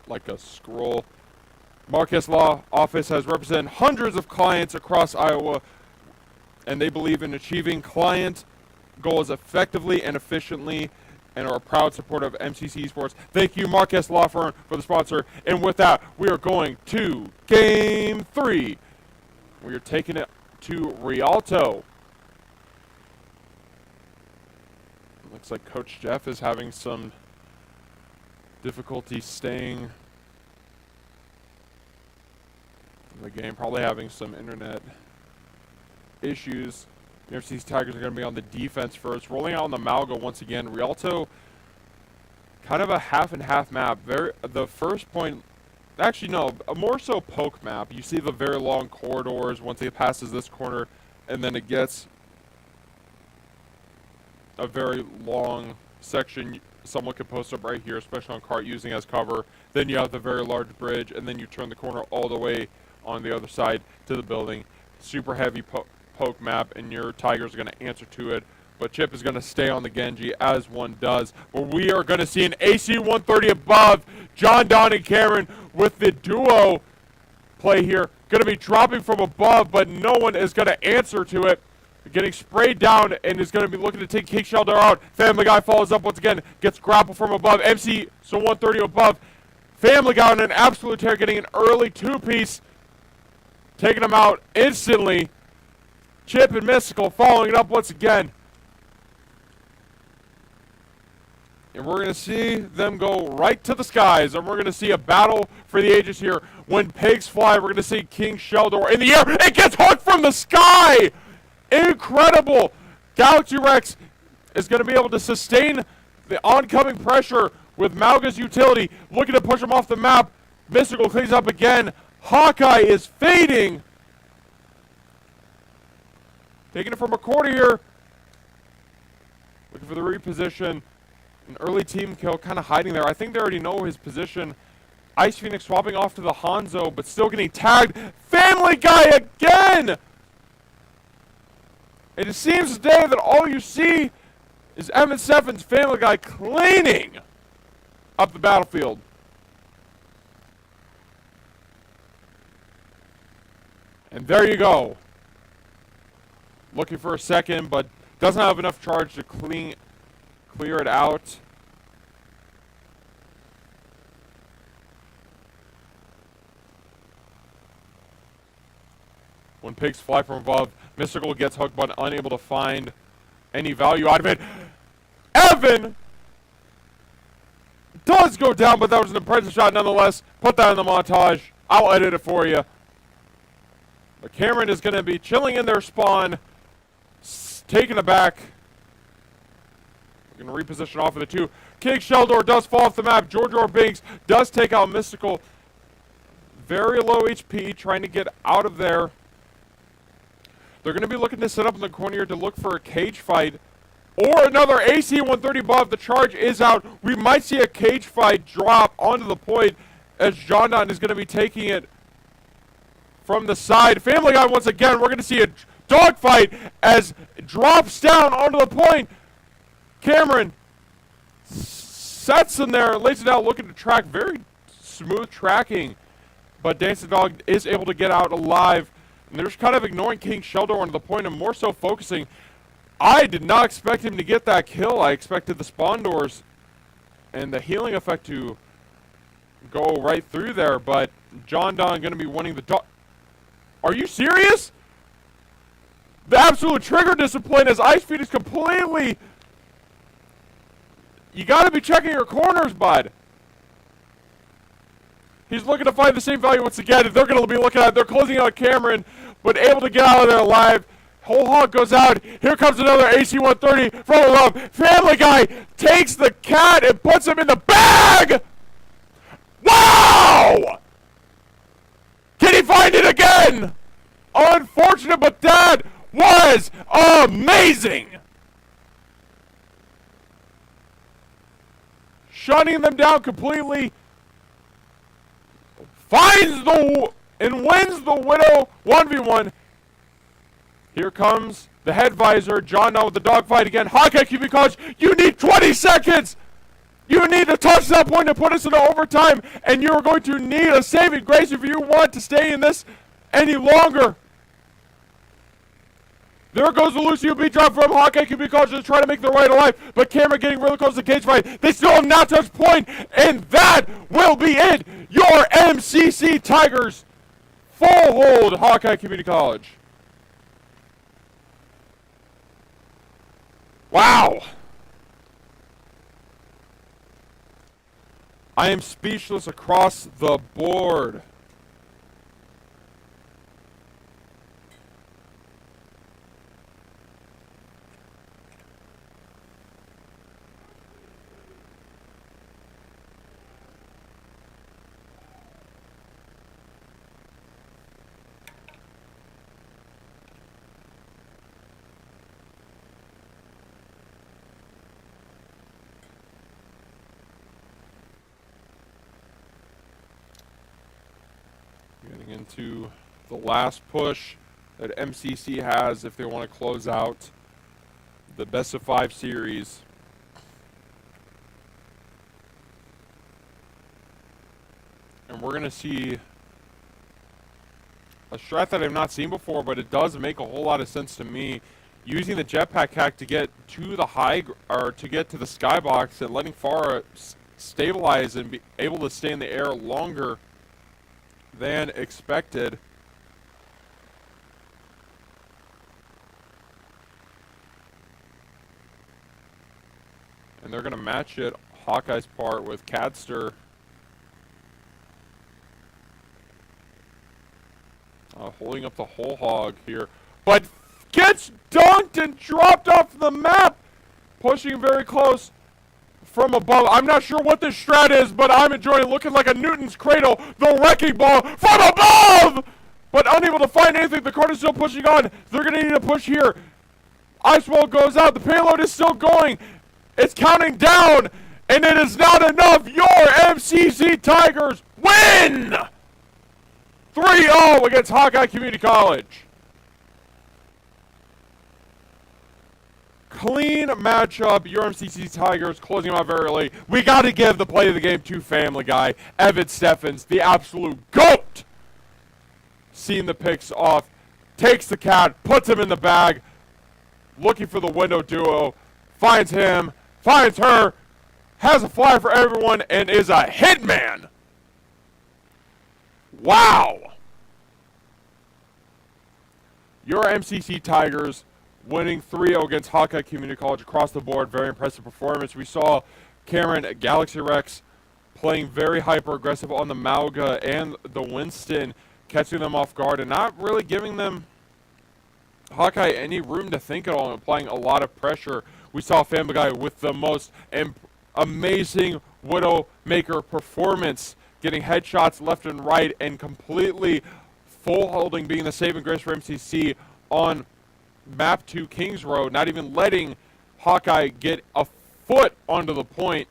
Like a scroll. Marquez Law Office has represented hundreds of clients across Iowa, and they believe in achieving client goals effectively and efficiently, and are a proud supporter of MCC Esports. Thank you, Marquez Law Firm, for the sponsor. And with that, we are going to Game 3. We are taking it to Rialto. Looks like Coach Jeff is having some difficulty staying in the game, probably having some internet issues. These Tigers are going to be on the defense first. Rolling out on the Malga once again. Rialto, kind of a half and half map. The first point, actually no, a more so poke map. You see the very long corridors once it passes this corner, and then it gets a very long section someone could post up right here, especially on cart using as cover. Then you have the very large bridge, and then you turn the corner all the way on the other side to the building. Super heavy poke map, and your Tigers are going to answer to it. But Chip is going to stay on the Genji, as one does. But we are going to see an AC 130 above. John Don and Cameron with the duo play here. Going to be dropping from above, but no one is going to answer to it. Getting sprayed down and is going to be looking to take King Sheldar out. Family Guy follows up once again. Gets grappled from above. MC, so 130 above. Family Guy on an absolute tear, getting an early two-piece. Taking him out instantly. Chip and Mystical following it up once again. And we're going to see them go right to the skies. And we're going to see a battle for the ages here. When pigs fly, we're going to see King Sheldar in the air. It gets hooked from the sky! Incredible! Galaxy Rex is going to be able to sustain the oncoming pressure with Malga's utility. Looking to push him off the map. Mystical cleans up again. Hawkeye is fading. Taking it from a corner here. Looking for the reposition. An early team kill, kind of hiding there. I think they already know his position. Ice Phoenix swapping off to the Hanzo, but still getting tagged. Family Guy again! And it seems today that all you see is Evan Seffen's Family Guy cleaning up the battlefield. And there you go. Looking for a second, but doesn't have enough charge to clear it out. When pigs fly from above, Mystical gets hooked but unable to find any value out of it. Evan does go down, but that was an impressive shot nonetheless. Put that in the montage. I'll edit it for you. But Cameron is going to be chilling in their spawn, taking it back. We're going to reposition off of the two. King Sheldar does fall off the map. George Binks does take out Mystical. Very low HP, trying to get out of there. They're going to be looking to set up in the corner here to look for a cage fight. Or another AC 130 above. The charge is out. We might see a cage fight drop onto the point as Jondon is going to be taking it from the side. Family Guy once again. We're going to see a dogfight as it drops down onto the point. Cameron sets in there, lays it out, looking to track. Very smooth tracking. But Dancing Dog is able to get out alive. And they're just kind of ignoring King Sheldar onto the point and more so focusing. I did not expect him to get that kill. I expected the spawn doors and the healing effect to go right through there, but John Don going to be winning the dog. Are you serious? The absolute trigger discipline as Ice Speed is completely... You got to be checking your corners, bud. He's looking to find the same value once again. They're going to be looking at it. They're closing out Cameron, but able to get out of there alive. Whole hog goes out. Here comes another AC-130 from above. Family Guy takes the cat and puts him in the bag. Wow! Can he find it again? Unfortunate, but that was amazing. Shutting them down completely. Finds the and wins the Widow 1v1. Here comes the head visor. John now with the dogfight again. Hawkeye QB College, you need 20 seconds. You need to touch that point to put us into overtime, and you're going to need a saving grace if you want to stay in this any longer. There goes the Lucio beat drop from Hawkeye QB College to try to make their way to life, but Cameron getting really close to the cage fight. They still have not touched point, and that will be it. Your MCC Tigers full hold Hawkeye Community College. Wow. I am speechless across the board. Getting into the last push that MCC has if they want to close out the best of 5 series. And we're going to see a strat that I've not seen before, but it does make a whole lot of sense to me. Using the jetpack hack to get to the or to get to the skybox and letting Farah stabilize and be able to stay in the air longer than expected. And they're going to match it, Hawkeye's part, with Cadster. Holding up the whole hog here. But gets dunked and dropped off the map. Pushing very close from above. I'm not sure what this strat is, but I'm enjoying it. Looking like a Newton's Cradle. The wrecking ball from above! But unable to find anything. The card is still pushing on. They're going to need a push here. Ice Wall goes out. The payload is still going. It's counting down. And it is not enough. Your MCC Tigers win! 3-0 against Hawkeye Community College. Clean matchup. Your MCC Tigers closing them out very late. We got to give the play of the game to Family Guy. Evan Steffens, the absolute GOAT. Seeing the picks off. Takes the cat. Puts him in the bag. Looking for the window duo. Finds him. Finds her. Has a fly for everyone. And is a hitman. Wow. Your MCC Tigers winning 3-0 against Hawkeye Community College across the board. Very impressive performance. We saw Cameron Galaxy Rex playing very hyper-aggressive on the Mauga and the Winston, catching them off guard and not really giving them Hawkeye any room to think at all and applying a lot of pressure. We saw Family Guy with the most amazing Widowmaker performance, getting headshots left and right and completely full holding, being the saving grace for MCC on map 2 Kings Road, not even letting Hawkeye get a foot onto the point.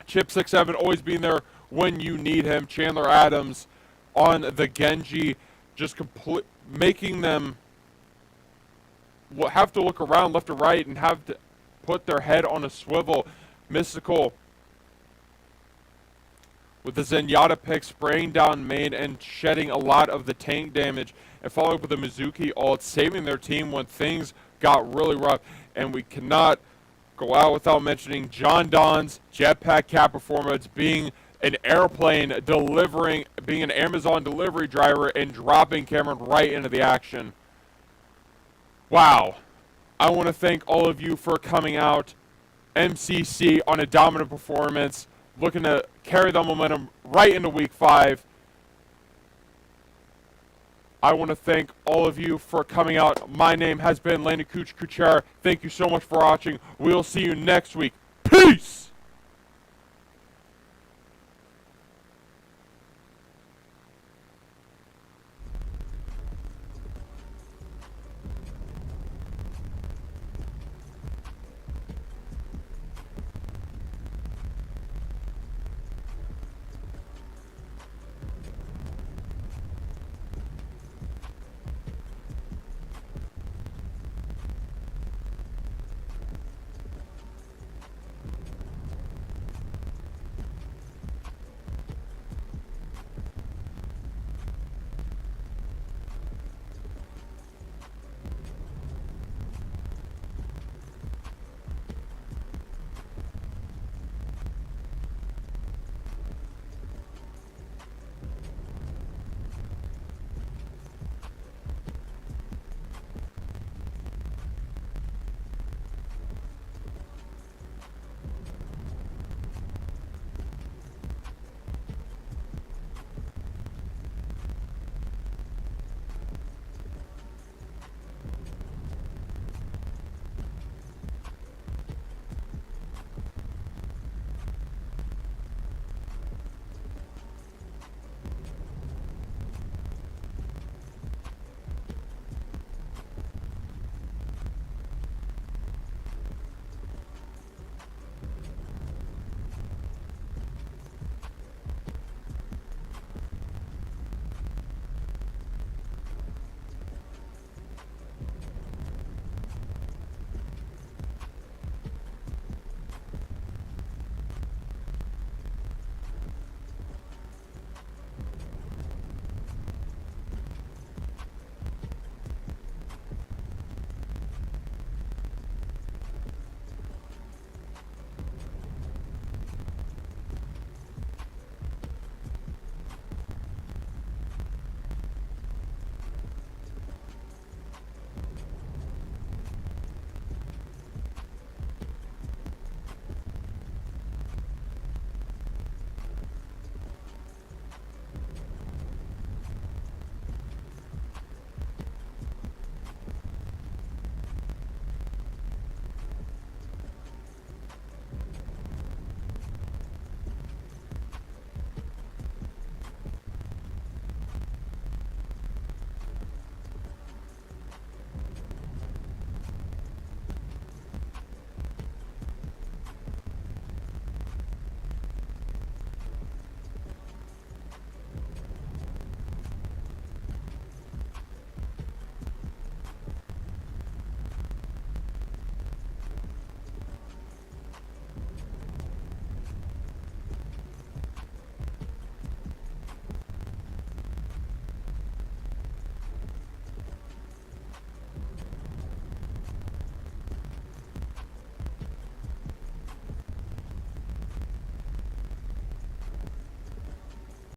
Chip 6-7 always being there when you need him. Chandler Adams on the Genji, just making them have to look around left to right and have to put their head on a swivel. Mystical with the Zenyatta pick, spraying down main and shedding a lot of the tank damage, and following up with the Mizuki ult, saving their team when things got really rough. And we cannot go out without mentioning John Don's jetpack cap performance, being an airplane delivering, being an Amazon delivery driver and dropping Cameron right into the action. Wow. I want to thank all of you for coming out. MCC on a dominant performance, looking to carry the momentum right into Week 5. I want to thank all of you for coming out. My name has been Landon Kuchar. Thank you so much for watching. We'll see you next week. Peace!